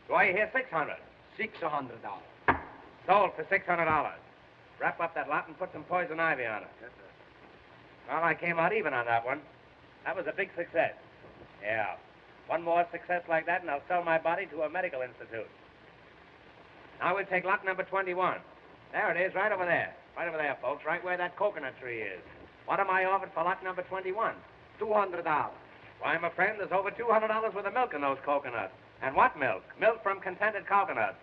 Do I hear $600? $600. Sold for $600. Wrap up that lot and put some poison ivy on it. Yes, sir. Well, I came out even on that one. That was a big success. Yeah. One more success like that, and I'll sell my body to a medical institute. Now we'll take lot number 21. There it is, right over there. Right over there, folks, right where that coconut tree is. What am I offered for lot number 21? $200. Why, my friend, there's over $200 worth of milk in those coconuts. And what milk? Milk from contented coconuts.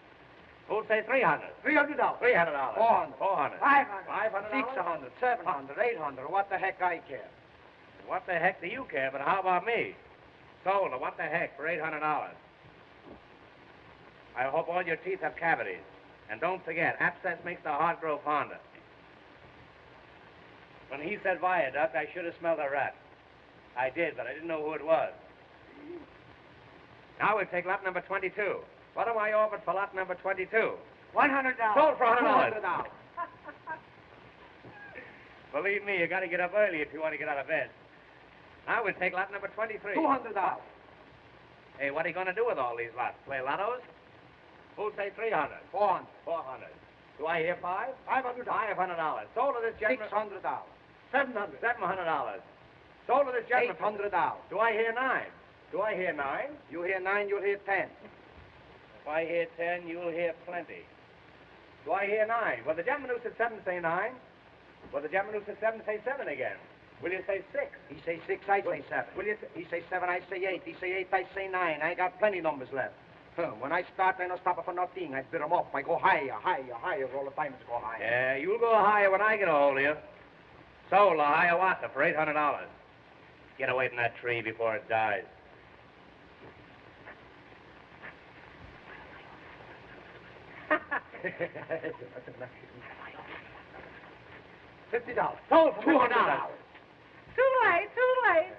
Who'll say $300? $300. $300. $400. $400. $500. $500. $600. $700. $800. What the heck I care? What the heck do you care? But how about me? Sold her. What the heck for $800? I hope all your teeth have cavities. And don't forget, abscess makes the heart grow fonder. When he said viaduct, I should have smelled a rat. I did, but I didn't know who it was. Now we'll take lot number 22. What am I offered for lot number 22? $100. Sold for $100. $200. Believe me, you got to get up early if you want to get out of bed. Now we'll take lot number 23. $200. Hey, what are you going to do with all these lots? Play lottos? Who'll say $300? $400. $400. Do I hear $500? $500. Sold to this gentleman. $600. $700. $700. Sold to this gentleman. $800. Do I hear $9? Do I hear $9? You hear 9, you'll hear 10. If I hear 10, you'll hear plenty. Do I hear 9? Well, the gentleman who said 7 say 9. Well, the gentleman who said 7 say 7 again. Will you say 6? He say 6, I say 7. Will you He say 7, I say 8. He say 8, I say 9. I got plenty numbers left. When I start, I don't stop for nothing. I bid them up. I go higher, higher, higher. All the time it's go higher. Yeah, you'll go higher when I get a hold of you. Sold a Hiawatha for $800. Get away from that tree before it dies. $50. Sold for $200. Too late, too late.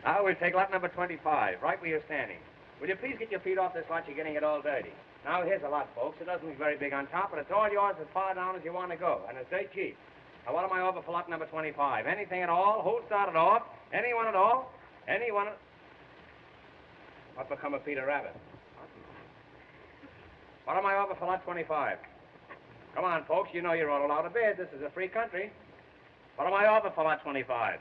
Now we'll take lot number 25, right where you're standing. Will you please get your feet off this lot? You're getting it all dirty. Now, here's a lot, folks. It doesn't look very big on top, but it's all yours as far down as you want to go, and it's dirt cheap. Now, what am I over for lot number 25? Anything at all? Who started off? Anyone at all? Anyone? What become of Peter Rabbit? What am I over for lot 25? Come on, folks. You know you're all allowed to bid. This is a free country. What am I over for lot 25?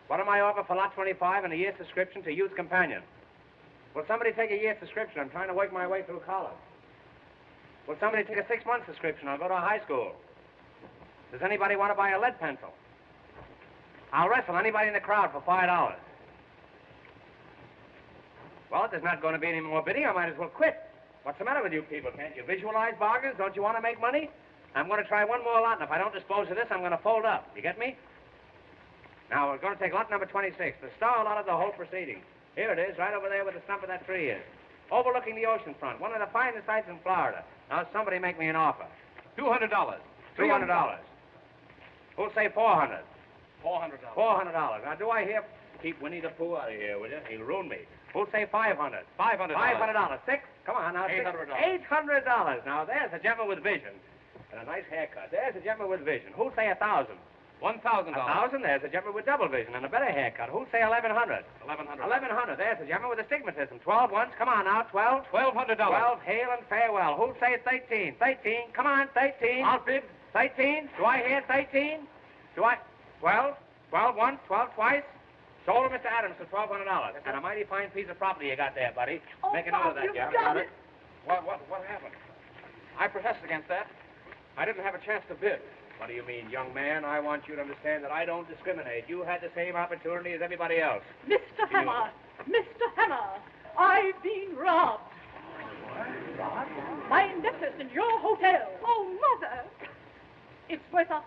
What am I over for lot 25 and a year's subscription to Youth Companion? Will somebody take a year's subscription? I'm trying to work my way through college. Will somebody take a 6-month subscription? I'll go to high school. Does anybody want to buy a lead pencil? I'll wrestle anybody in the crowd for $5. Well, if there's not going to be any more bidding, I might as well quit. What's the matter with you people? Can't you visualize bargains? Don't you want to make money? I'm going to try one more lot, and if I don't dispose of this, I'm going to fold up. You get me? Now, we're going to take lot number 26, the star lot of the whole proceeding. Here it is, right over there where the stump of that tree is. Overlooking the ocean front. One of the finest sights in Florida. Now, somebody make me an offer. $200. $300. Who'll say $400? $400. $400. Now, do I hear... Keep Winnie the Pooh out of here, will you? He'll ruin me. Who'll say $500? $500. $500. 6? Come on now. $800. $800. Now, there's a gentleman with vision. And a nice haircut. There's a gentleman with vision. Who'll say $1,000? $1,000. $1,000. There's a gentleman with double vision and a better haircut. Who'll say $1,100? $1,100. $1,100. There's a gentleman with astigmatism. 12 once. Come on now. 12. $1,200. 12. Hail and farewell. Who'll say 13? 13. Come on. 13. I'll bid. 13. Do I hear 13? Do I? 12. 12 once. 12 twice. Sold to Mr. Adams for $1,200. And a mighty fine piece of property you got there, buddy. Oh, Make a note of Bob, that, you've Jeff. done it. What happened? I protested against that. I didn't have a chance to bid. What do you mean, young man? I want you to understand that I don't discriminate. You had the same opportunity as everybody else. Mr. Hammer, Mr. Hammer, I've been robbed. Robbed? My necklace in your hotel. Oh, Mother. It's worth $100,000.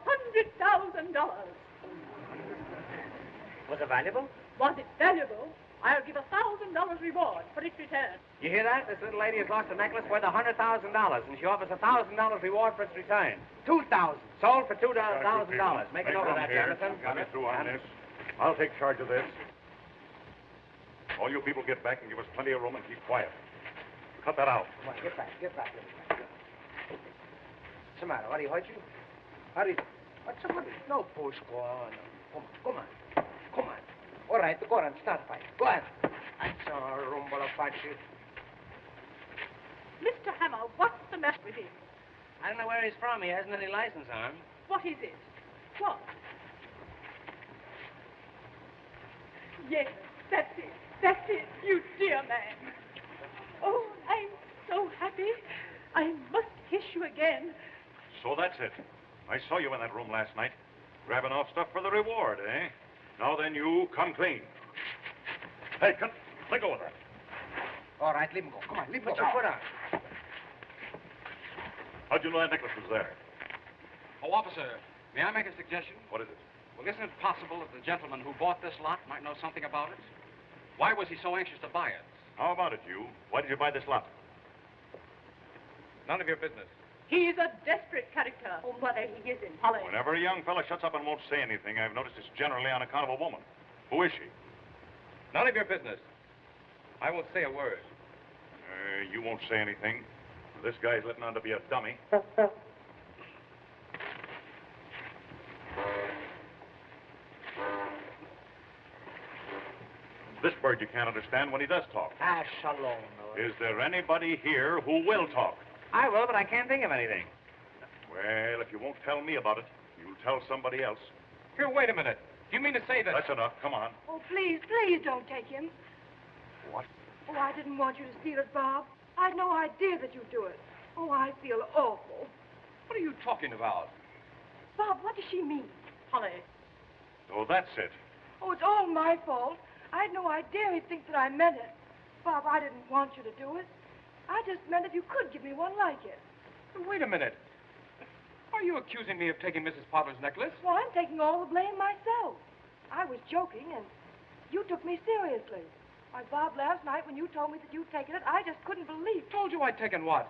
Was it valuable? Was it valuable? I'll give $1,000 reward for its return. You hear that? This little lady has lost a necklace worth $100,000, and she offers $1,000 reward for its return. $2,000. Sold for $2,000. Make a note of that, Jonathan. Got me through on this. I'll take charge of this. All you people get back and give us plenty of room and keep quiet. Cut that out. Come on, get back. What's the matter? What, he hurt you? What's the matter? No push, go on. Come on. All right, go on, start fight. Go on. That's a rumble of fight. Mr. Hammer, what's the matter with him? I don't know where he's from. He hasn't any license on him. What is it? What? Yes, that's it, you dear man. Oh, I'm so happy. I must kiss you again. So that's it. I saw you in that room last night, grabbing off stuff for the reward, eh? Now then, you come clean. Hey, let go of that. All right, leave him go. Come on, leave him go. Put your foot on. How'd you know that necklace was there? Oh, officer, may I make a suggestion? What is it? Well, isn't it possible that the gentleman who bought this lot might know something about it? Why was he so anxious to buy it? How about it, you? Why did you buy this lot? None of your business. He's a desperate character. Oh, Mother, he isn't. Holly. Whenever a young fella shuts up and won't say anything, I've noticed it's generally on account of a woman. Who is she? None of your business. I won't say a word. You won't say anything. This guy's letting on to be a dummy. This bird you can't understand when he does talk. Ah, shalom. Is there anybody here who will talk? I will, but I can't think of anything. Well, if you won't tell me about it, you'll tell somebody else. Here, wait a minute. Do you mean to say that... That's enough. Come on. Oh, please don't take him. What? Oh, I didn't want you to steal it, Bob. I had no idea that you'd do it. Oh, I feel awful. What are you talking about? Bob, what does she mean? Holly. So that's it. Oh, it's all my fault. I had no idea he'd think that I meant it. Bob, I didn't want you to do it. I just meant if you could give me one like it. Wait a minute. Are you accusing me of taking Mrs. Potter's necklace? Well, I'm taking all the blame myself. I was joking, and you took me seriously. Why, Bob, last night when you told me that you'd taken it, I just couldn't believe it. Told you I'd taken what?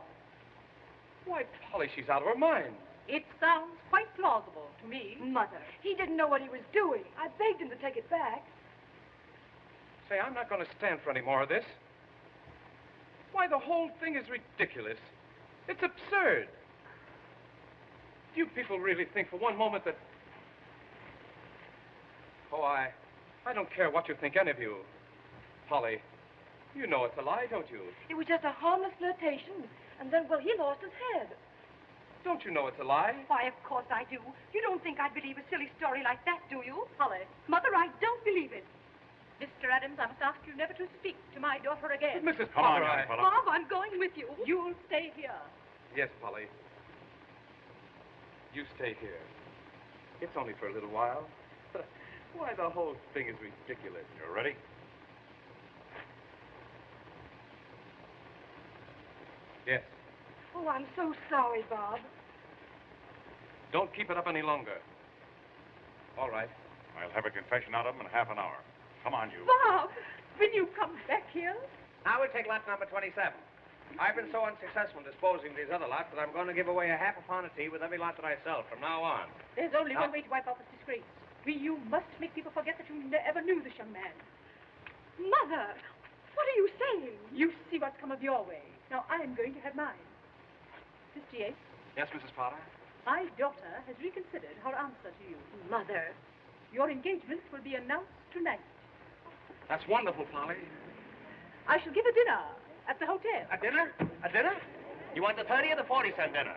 Why, Polly, she's out of her mind. It sounds quite plausible to me. Mother, he didn't know what he was doing. I begged him to take it back. Say, I'm not going to stand for any more of this. Why, the whole thing is ridiculous. It's absurd. Do you people really think for one moment that... Oh, I don't care what you think, any of you. Polly, you know it's a lie, don't you? It was just a harmless flirtation, and then, well, he lost his head. Don't you know it's a lie? Why, of course I do. You don't think I'd believe a silly story like that, do you? Holly. Mother, I don't believe it. Mr. Adams, I must ask you never to speak to my daughter again. But Mrs. Come on, Potter, young fella. Bob, I'm going with you. You'll stay here. Yes, Polly. You stay here. It's only for a little while. Why, the whole thing is ridiculous. You ready? Yes. Oh, I'm so sorry, Bob. Don't keep it up any longer. All right. I'll have a confession out of him in half an hour. Come on, you. Bob, will you come back here? Now we'll take lot number 27. I've been so unsuccessful in disposing of these other lots that I'm going to give away a half a pound of tea with every lot that I sell from now on. There's only one way to wipe off this disgrace. You must make people forget that you ever knew this young man. Mother, what are you saying? You see what's come of your way. Now I'm going to have mine. Mr. Yates, Yes, Mrs. Potter? my daughter has reconsidered her answer to you. Mother. Your engagement will be announced tonight. That's wonderful, Polly. I shall give a dinner at the hotel. A dinner? A dinner? You want the 30 or the 40-cent dinner?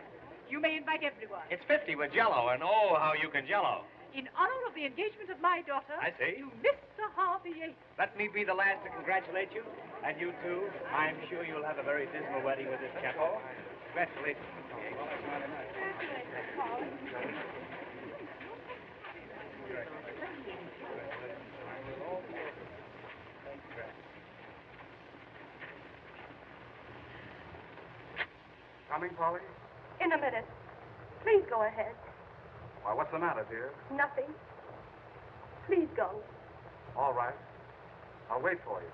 You may invite everyone. It's 50 with Jell-O, and oh, how you can Jell-O. In honor of the engagement of my daughter. I see. To Mr. Harvey Yates. Let me be the last to congratulate you. And you, too. I'm sure you'll have a very dismal wedding with this chapo. Congratulations. coming, Polly? In a minute. Please go ahead. Why, what's the matter, dear? Nothing. Please go. All right. I'll wait for you.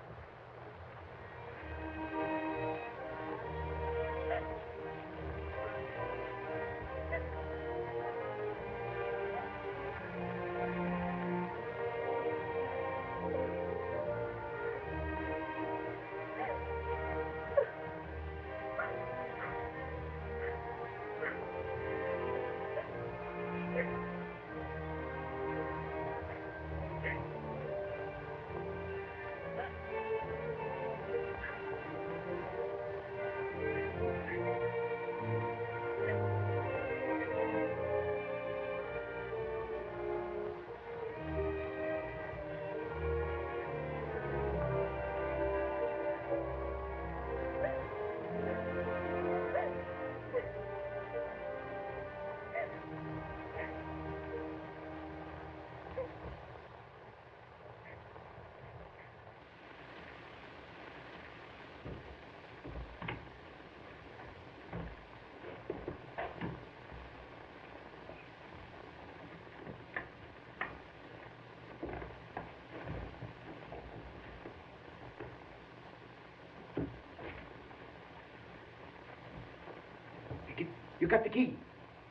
You got the key.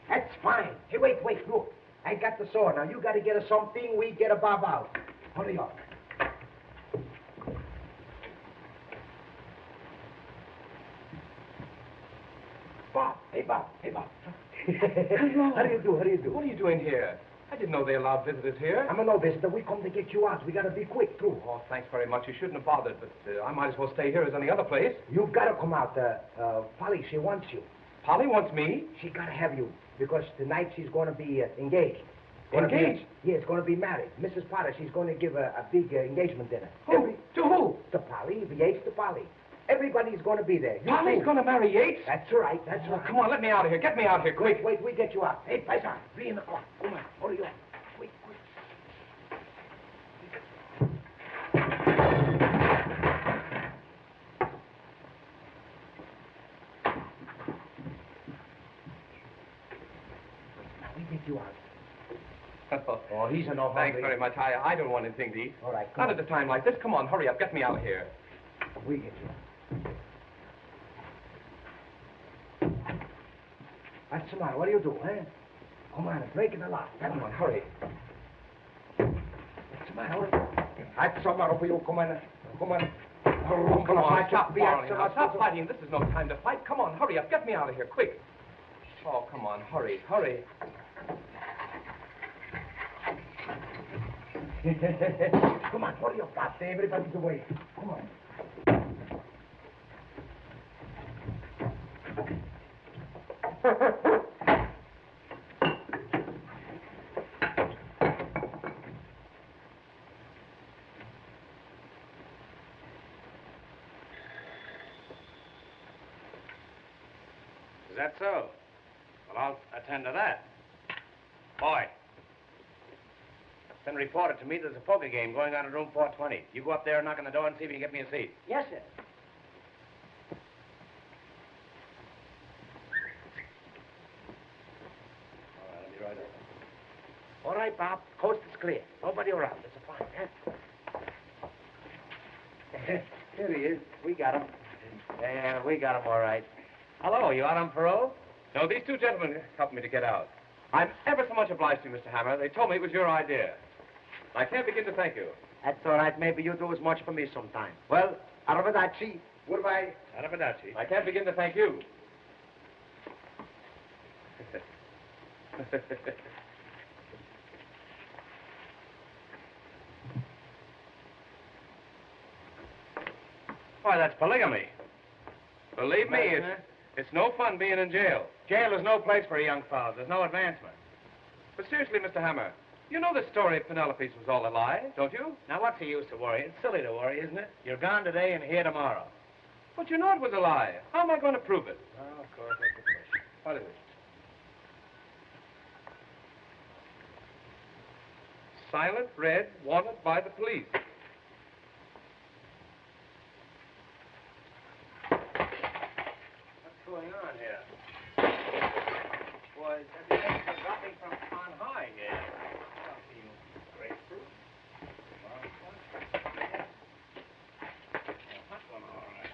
That's fine. Hey, wait, look. I got the saw. Now, you got to get us something. We get a bob out. Hurry up. Bob. Hey, Bob. Hello. How do you do? What are you doing here? I didn't know they allowed visitors here. I'm a no visitor. We come to get you out. We got to be quick, too. Oh, thanks very much. You shouldn't have bothered, but I might as well stay here as any other place. You've got to come out. Polly, she wants you. Polly wants me? She got to have you, because tonight she's going to be engaged. Engaged? Yes, going to be married. Mrs. Potter, she's going to give a big engagement dinner. Who? To who? To Polly, the Yates to Polly. Everybody's going to be there. Polly's going to marry Yates? That's right. Come on, let me out of here. Get me out of here, quick. Wait, we get you out. Hey, Paisan, be in the car. Come on, hurry up. Quick. We get you out. Oh, he's an awful. Thanks very much. I don't want anything to eat. All right, Not at a time like this. Come on, hurry up. Get me out of here. We get you out. What's the matter? What do you do, eh? Come on, break in the lock. Come on, hurry. What's the matter? What's the matter for you? Come on. Come on, stop fighting. This is no time to fight. Come on, hurry up. Get me out of here, quick. Oh, come on, hurry. Come on, hurry up, Bob. Everybody's away. Come on. Is that so? Well, I'll attend to that. Boy, it's been reported to me there's a poker game going on in room 420. You go up there and knock on the door and see if you can get me a seat. Yes, sir. All right, I'll be right over. All right, Bob. Coast is clear. Nobody around. It's a fine, huh? Here he is. We got him. Yeah, we got him all right. Hello, you out on parole? No, these two gentlemen helped me to get out. I'm ever so much obliged to you, Mr. Hammer. They told me it was your idea. I can't begin to thank you. That's all right. Maybe you do as much for me sometime. Well, arrivederci. Goodbye. Arrivederci. I can't begin to thank you. Why, that's polygamy. Believe me, it's no fun being in jail. Jail is no place for a young fellow. There's no advancement. But seriously, Mr. Hammer, you know the story of Penelope's was all a lie, don't you? Now, what's the use of worrying? It's silly to worry, isn't it? You're gone today and here tomorrow. But you know it was a lie. How am I going to prove it? Oh, of course, that's the question. What is it? Silent red, wanted by the police. What's going on? on here? Was everything dropping from on high here? Something grapefruit? Hot one, all right.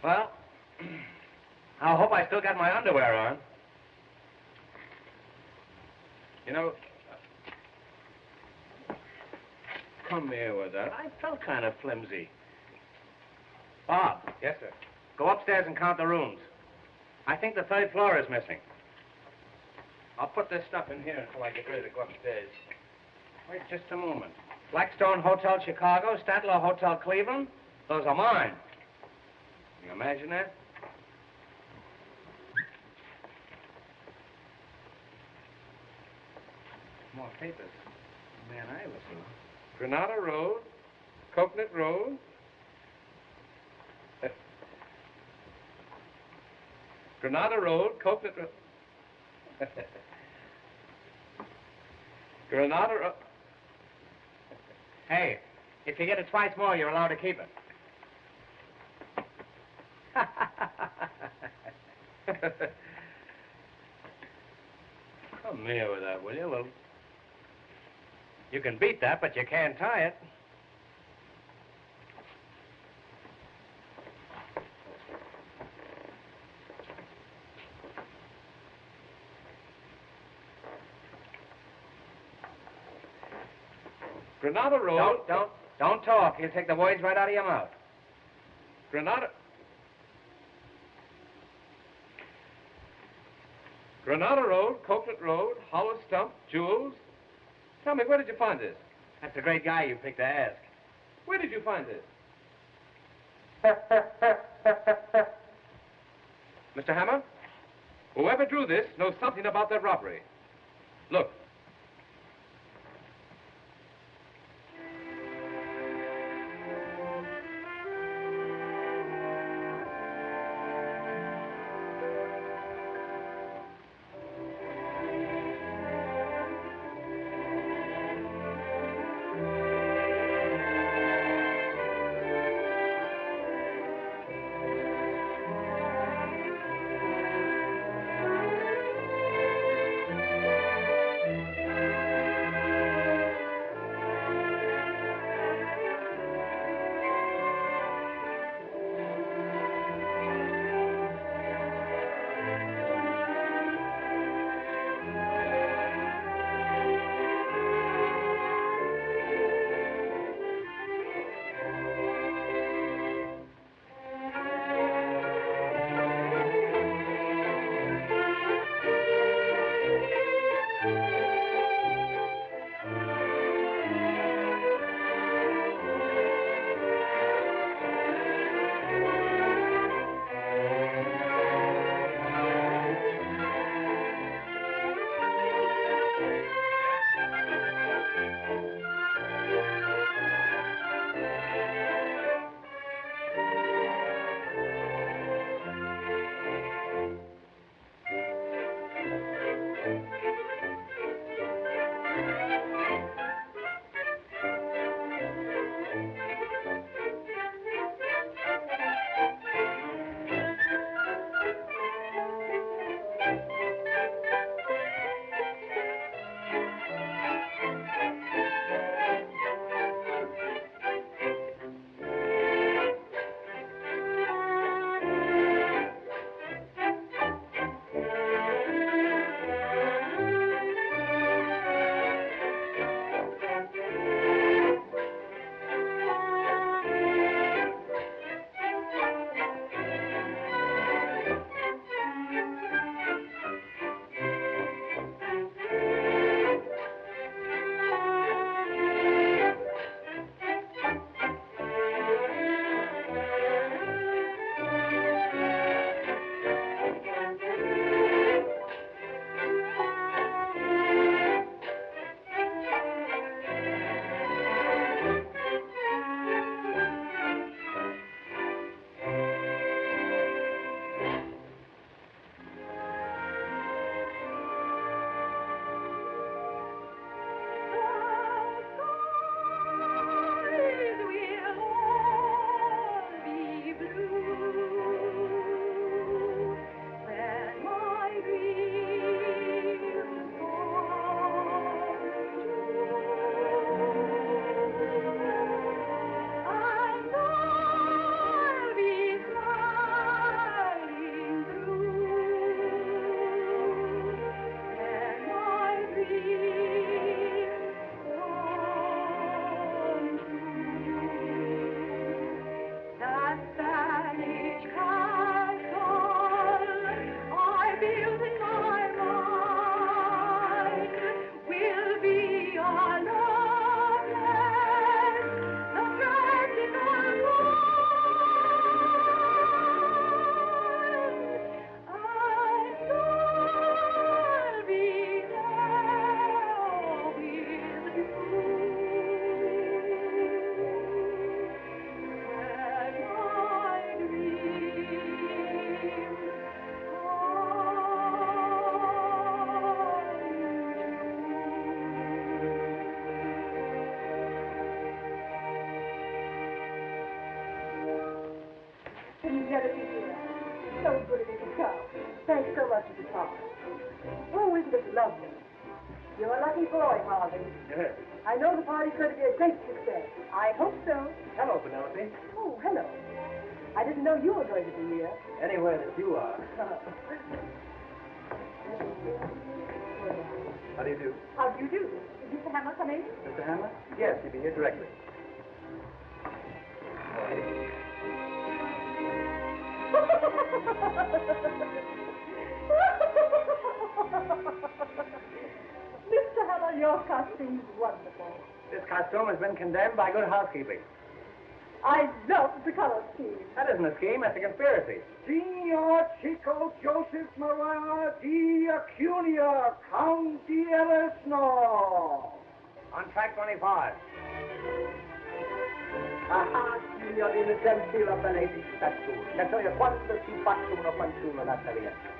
Well, I hope I still got my underwear on. You know, come here with that. I felt kind of flimsy. Bob. Yes, sir. Go upstairs and count the rooms. I think the 3rd floor is missing. I'll put this stuff in here until I get ready to go upstairs. Wait just a moment. Blackstone Hotel Chicago, Statler Hotel Cleveland. Those are mine. Can you imagine that? More papers. Man, I was Granada Road, Coconut Road. Granada Road, Coconut Road. Granada Road. Hey, if you get it twice more, you're allowed to keep it. Come here with that, will you, Lou? You can beat that, but you can't tie it. Granada Road. Don't talk. You'll take the words right out of your mouth. Granada Road, Coconut Road, Hollow Stump, Jewels. Tell me, where did you find this? That's a great guy you picked to ask. Where did you find this? Mr. Hammer, whoever drew this knows something about that robbery. Look. glad to be here. So good of you to come. Thanks so much, Mr. Thomas. Oh, isn't it lovely? You're a lucky boy, Harvey. Yes. I know the party's going to be a great success. I hope so. Hello, Penelope. Oh, hello. I didn't know you were going to be here. Anywhere that you are. How do you do? How do you do? Is Mr. Hammer come in? Mr. Hammer? Yes, he'll be here directly. Mr. Hammer, your costume's wonderful. This costume has been condemned by good housekeeping. I love the color scheme. That isn't a scheme, that's a conspiracy. Signor Chico Joseph Maria di Acunia, Count di Ellisno. On track 25. Ah, signori, mi senti la bellezza statue. Le so io quando si faccio una fanciulla da Italiano.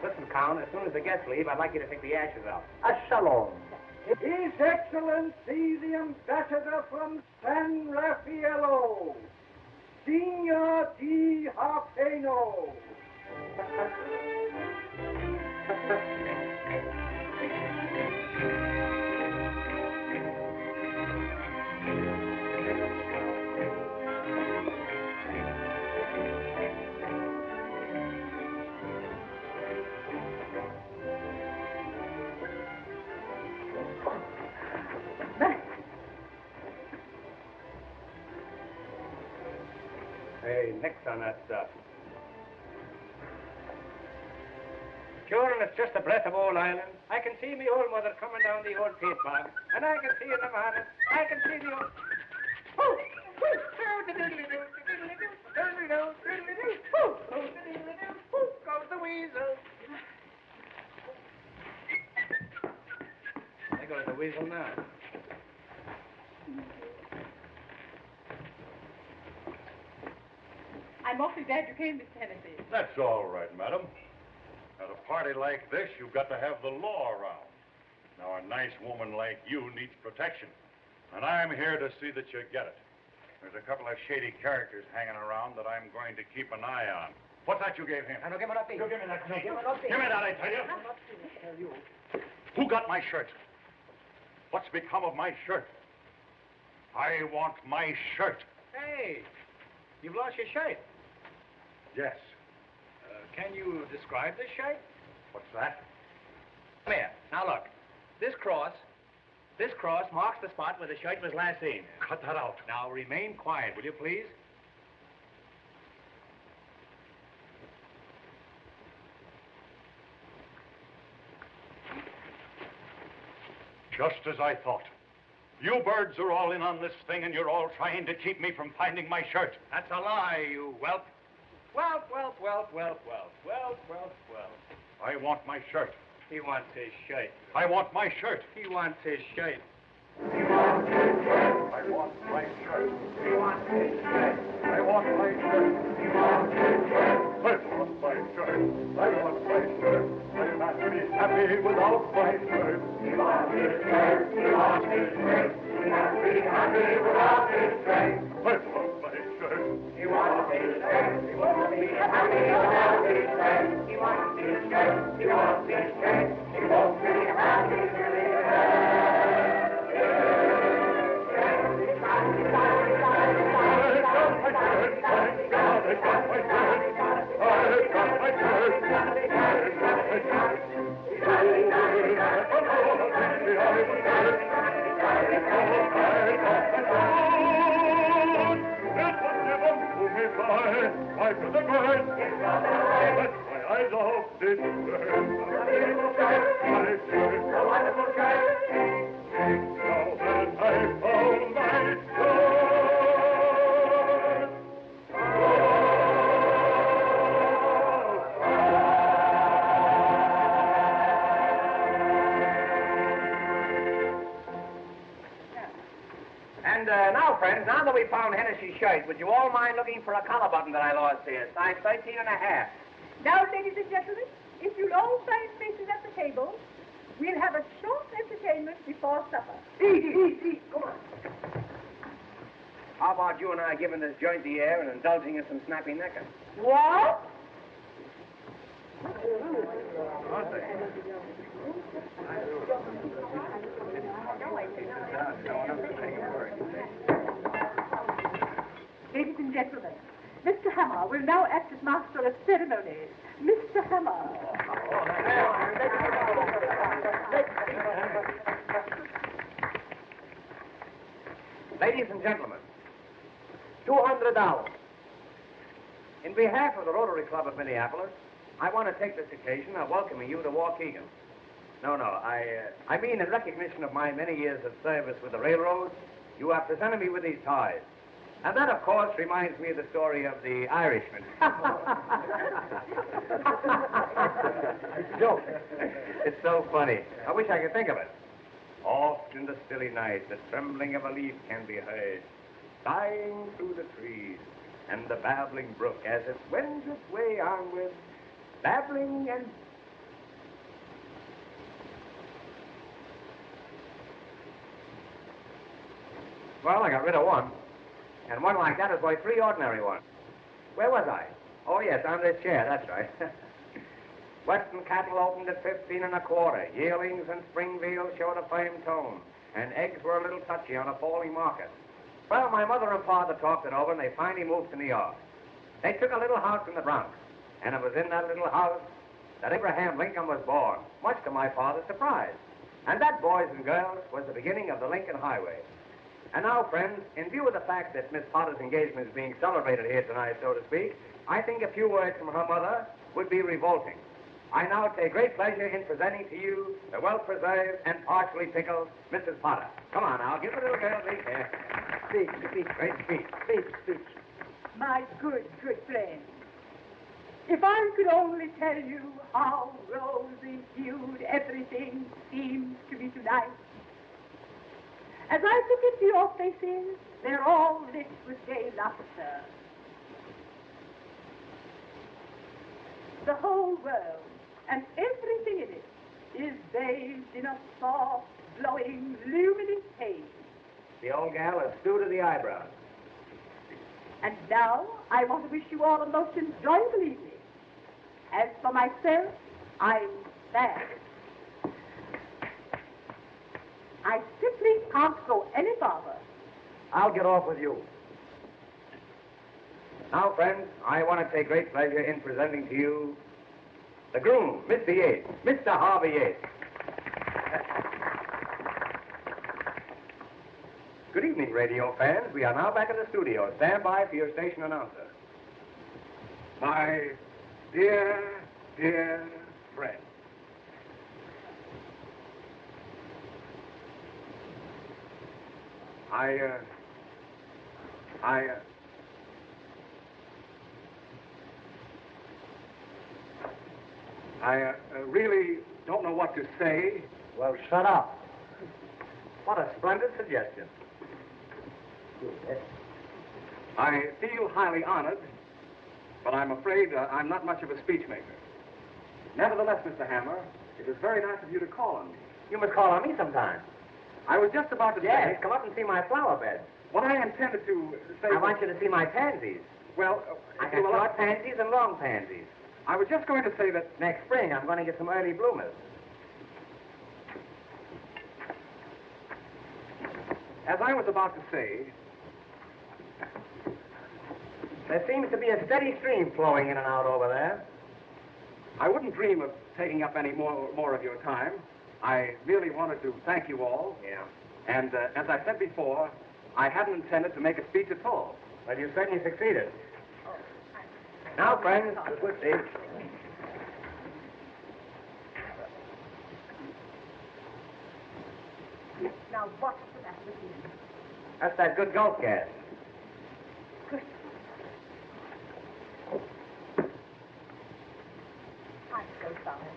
Listen, Count, as soon as the guests leave, I'd like you to take the ashes out. A shalom. His Excellency, the ambassador from San Raffaello, Signor Di Harpeno. Hey, nix on that stuff. Sure, and it's just a breath of old Ireland. I can see me old mother coming down the old peat bog, and I can see in the morning, I can see the old... Oh! Goes the weasel. There goes the weasel now. I'm awfully glad you came, Mr. Hennessy. That's all right, madam. At a party like this, you've got to have the law around. Now, a nice woman like you needs protection, and I'm here to see that you get it. There's a couple of shady characters hanging around that I'm going to keep an eye on. What's that you gave him? Now, give it up, You give me that. Give it up, Give me that, I tell you. Who got my shirt? What's become of my shirt? I want my shirt. Hey, you've lost your shirt. Yes. Can you describe this shirt? What's that? Come here. Now, look. This cross marks the spot where the shirt was last seen. Cut that out. Now, remain quiet, will you, please? Just as I thought. You birds are all in on this thing, and you're all trying to keep me from finding my shirt. That's a lie, you whelp. Whelp. I want my shirt. He wants his shirt. I want my shirt. He wants his shirt. He wants his shirt. I want my shirt. He wants his shirt. I want my shirt. He wants his shirt. I want my shirt. I want my shirt. I can't be happy without my shirt. He wants his shirt. He wants his shirt. He can't be happy without his shirt. I want my shirt. He wants his shirt. He won't be happy without his shirt. He wants his shirt. He wants his shirt. He won't be happy till he Now, friends, now that we found Hennessy's shirt, would you all mind looking for a collar button that I lost here? Size 13 and a half. Now, ladies and gentlemen, if you'll all find places at the table, we'll have a short entertainment before supper. Eat. Come on. How about you and I giving this joint the air and indulging in some snappy necker? What? Ladies and gentlemen, Mr. Hammer will now act as master of ceremonies. Mr. Hammer. Ladies and gentlemen, $200. In behalf of the Rotary Club of Minneapolis, I want to take this occasion of welcoming you to Waukegan. No, I mean in recognition of my many years of service with the railroad, you have presented me with these ties. And that, of course, reminds me of the story of the Irishman. It's a joke. It's so funny. I wish I could think of it. Oft in the stilly night, the trembling of a leaf can be heard, sighing through the trees, and the babbling brook as it wends its way onward, babbling and... Well, I got rid of one. And one like that is worth 3 ordinary ones. Where was I? Oh, yes, on this chair, that's right. Western cattle opened at 15 1/4. Yearlings and spring veals showed a firm tone, and eggs were a little touchy on a falling market. Well, my mother and father talked it over, and they finally moved to New York. They took a little house in the Bronx, and it was in that little house that Abraham Lincoln was born, much to my father's surprise. And that, boys and girls, was the beginning of the Lincoln Highway. And now, friends, in view of the fact that Miss Potter's engagement is being celebrated here tonight, so to speak, I think a few words from her mother would be revolting. I now take great pleasure in presenting to you the well-preserved and partially pickled Mrs. Potter. Come on now, give the little girl a big hair. Speak, great speech. My good friend. If I could only tell you how rosy-hued everything seems to be tonight. As I look into your faces, they're all lit with gay laughter. The whole world and everything in it is bathed in a soft, glowing, luminous haze. The old gal is through to the eyebrows. And now, I want to wish you all a most enjoyable evening. As for myself, I'm sad. I simply can't go any farther. I'll get off with you. Now, friends, I want to take great pleasure in presenting to you the groom, Mr. Yates, Mr. Harvey Yates. Good evening, radio fans. We are now back in the studio. Stand by for your station announcer. My dear friend. I really don't know what to say. Well, shut up. What a splendid suggestion. I feel highly honored, but I'm afraid I'm not much of a speech maker. Nevertheless, Mr. Hammer, it was very nice of you to call on me. You must call on me sometime. I was just about to Yes, say... come up and see my flower bed. What I intended to say... I want you to see my pansies. Well, I got short pansies and long pansies. I was just going to say that... Next spring, I'm going to get some early bloomers. As I was about to say... There seems to be a steady stream flowing in and out over there. I wouldn't dream of taking up any more of your time. I merely wanted to thank you all. Yeah. And as I said before, I hadn't intended to make a speech at all. Well, you certainly succeeded. Now, friends, a good day. Now, what's that with you? That's that good golf gas. Good. I'm so sorry.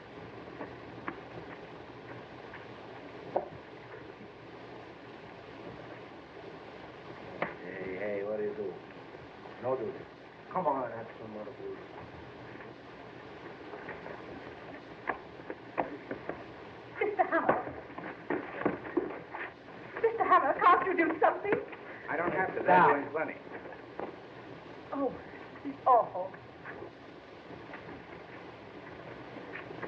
Hey, what do you do? No duty. Come on, have some more food. Mr. Hammer. Mr. Hammer, can't you do something? I don't have to. They're doing plenty. Oh, it's awful.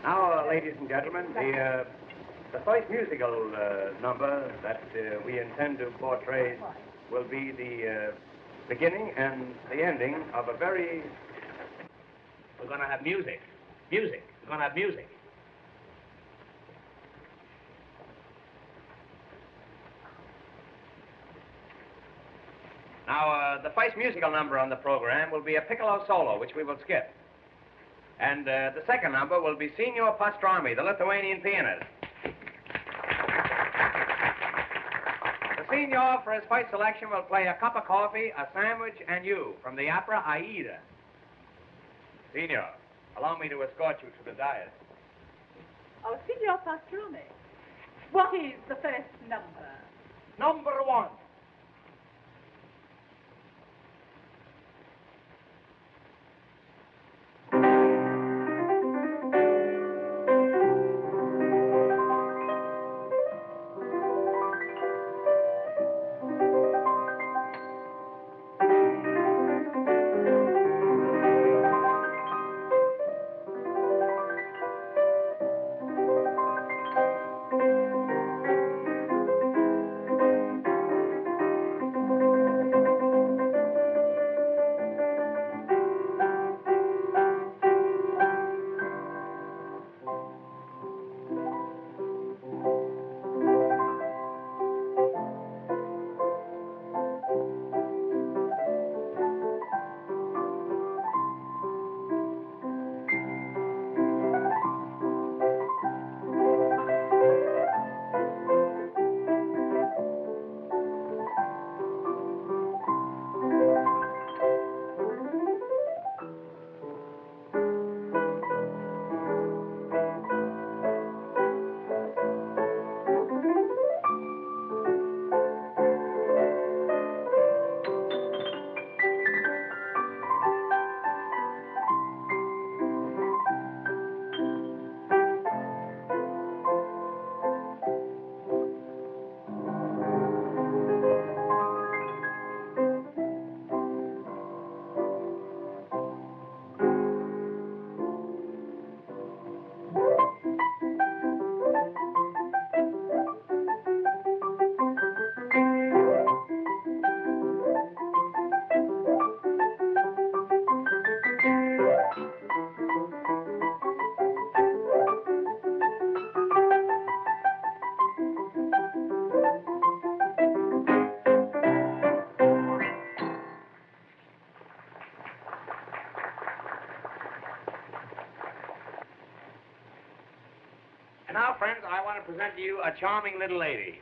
Now, ladies and gentlemen, the first musical number that we intend to portray will be the beginning and the ending of a very... We're going to have music. Music. We're going to have music. Now, the first musical number on the program will be a piccolo solo, which we will skip. And the second number will be Signor Pastrami, the Lithuanian pianist. The Signor, for his first selection, will play A Cup of Coffee, A Sandwich, and You from the opera Aida. Signor, allow me to escort you to the dais. Oh, Signor Pastrami, what is the first number? Number 1. And now, friends, I want to present to you a charming little lady.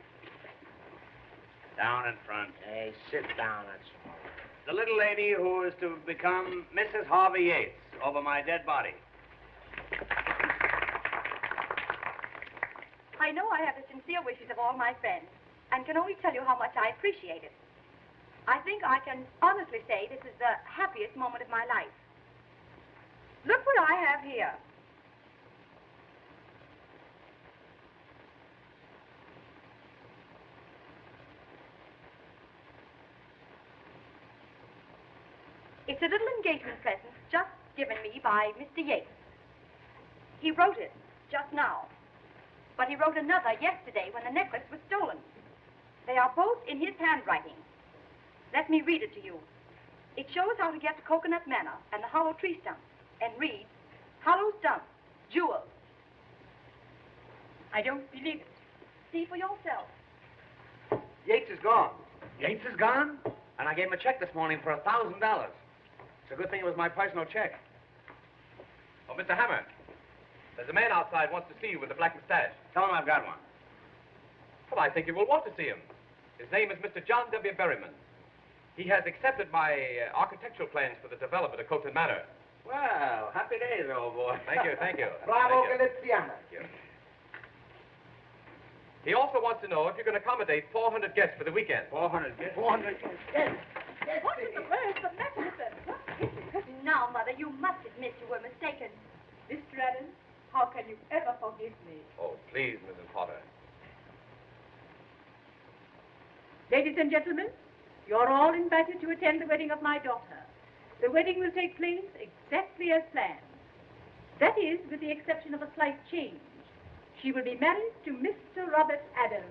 Down in front. Hey, sit down, that's all. The little lady who is to become Mrs. Harvey Yates over my dead body. I know I have the sincere wishes of all my friends, and can only tell you how much I appreciate it. I think I can honestly say this is the happiest moment of my life. Look what I have here. It's a little engagement present just given me by Mr. Yates. He wrote it just now, but he wrote another yesterday when the necklace was stolen. They are both in his handwriting. Let me read it to you. It shows how to get to Coconut Manor and the hollow tree stump, and reads, hollow stump, jewels. I don't believe it. See for yourself. Yates is gone. Yates is gone? And I gave him a check this morning for $1,000. It's a good thing it was my personal check. Oh, Mr. Hammer, there's a man outside wants to see you with a black mustache. Tell him I've got one. Well, I think you will want to see him. His name is Mr. John W. Berryman. He has accepted my architectural plans for the development of Coconut Manor. Well, happy days, old boy. Thank you, thank you. Bravo, Thank you. Galiziana. Thank you. He also wants to know if you can accommodate 400 guests for the weekend. 400 guests? 400 guests. Yes. What in the world is the matter with them? What is it? Now, Mother, you must admit you were mistaken. Mr. Adams, how can you ever forgive me? Oh, please, Mrs. Potter. Ladies and gentlemen, You're all invited to attend the wedding of my daughter. The wedding will take place exactly as planned. That is, with the exception of a slight change. She will be married to Mr. Robert Adams.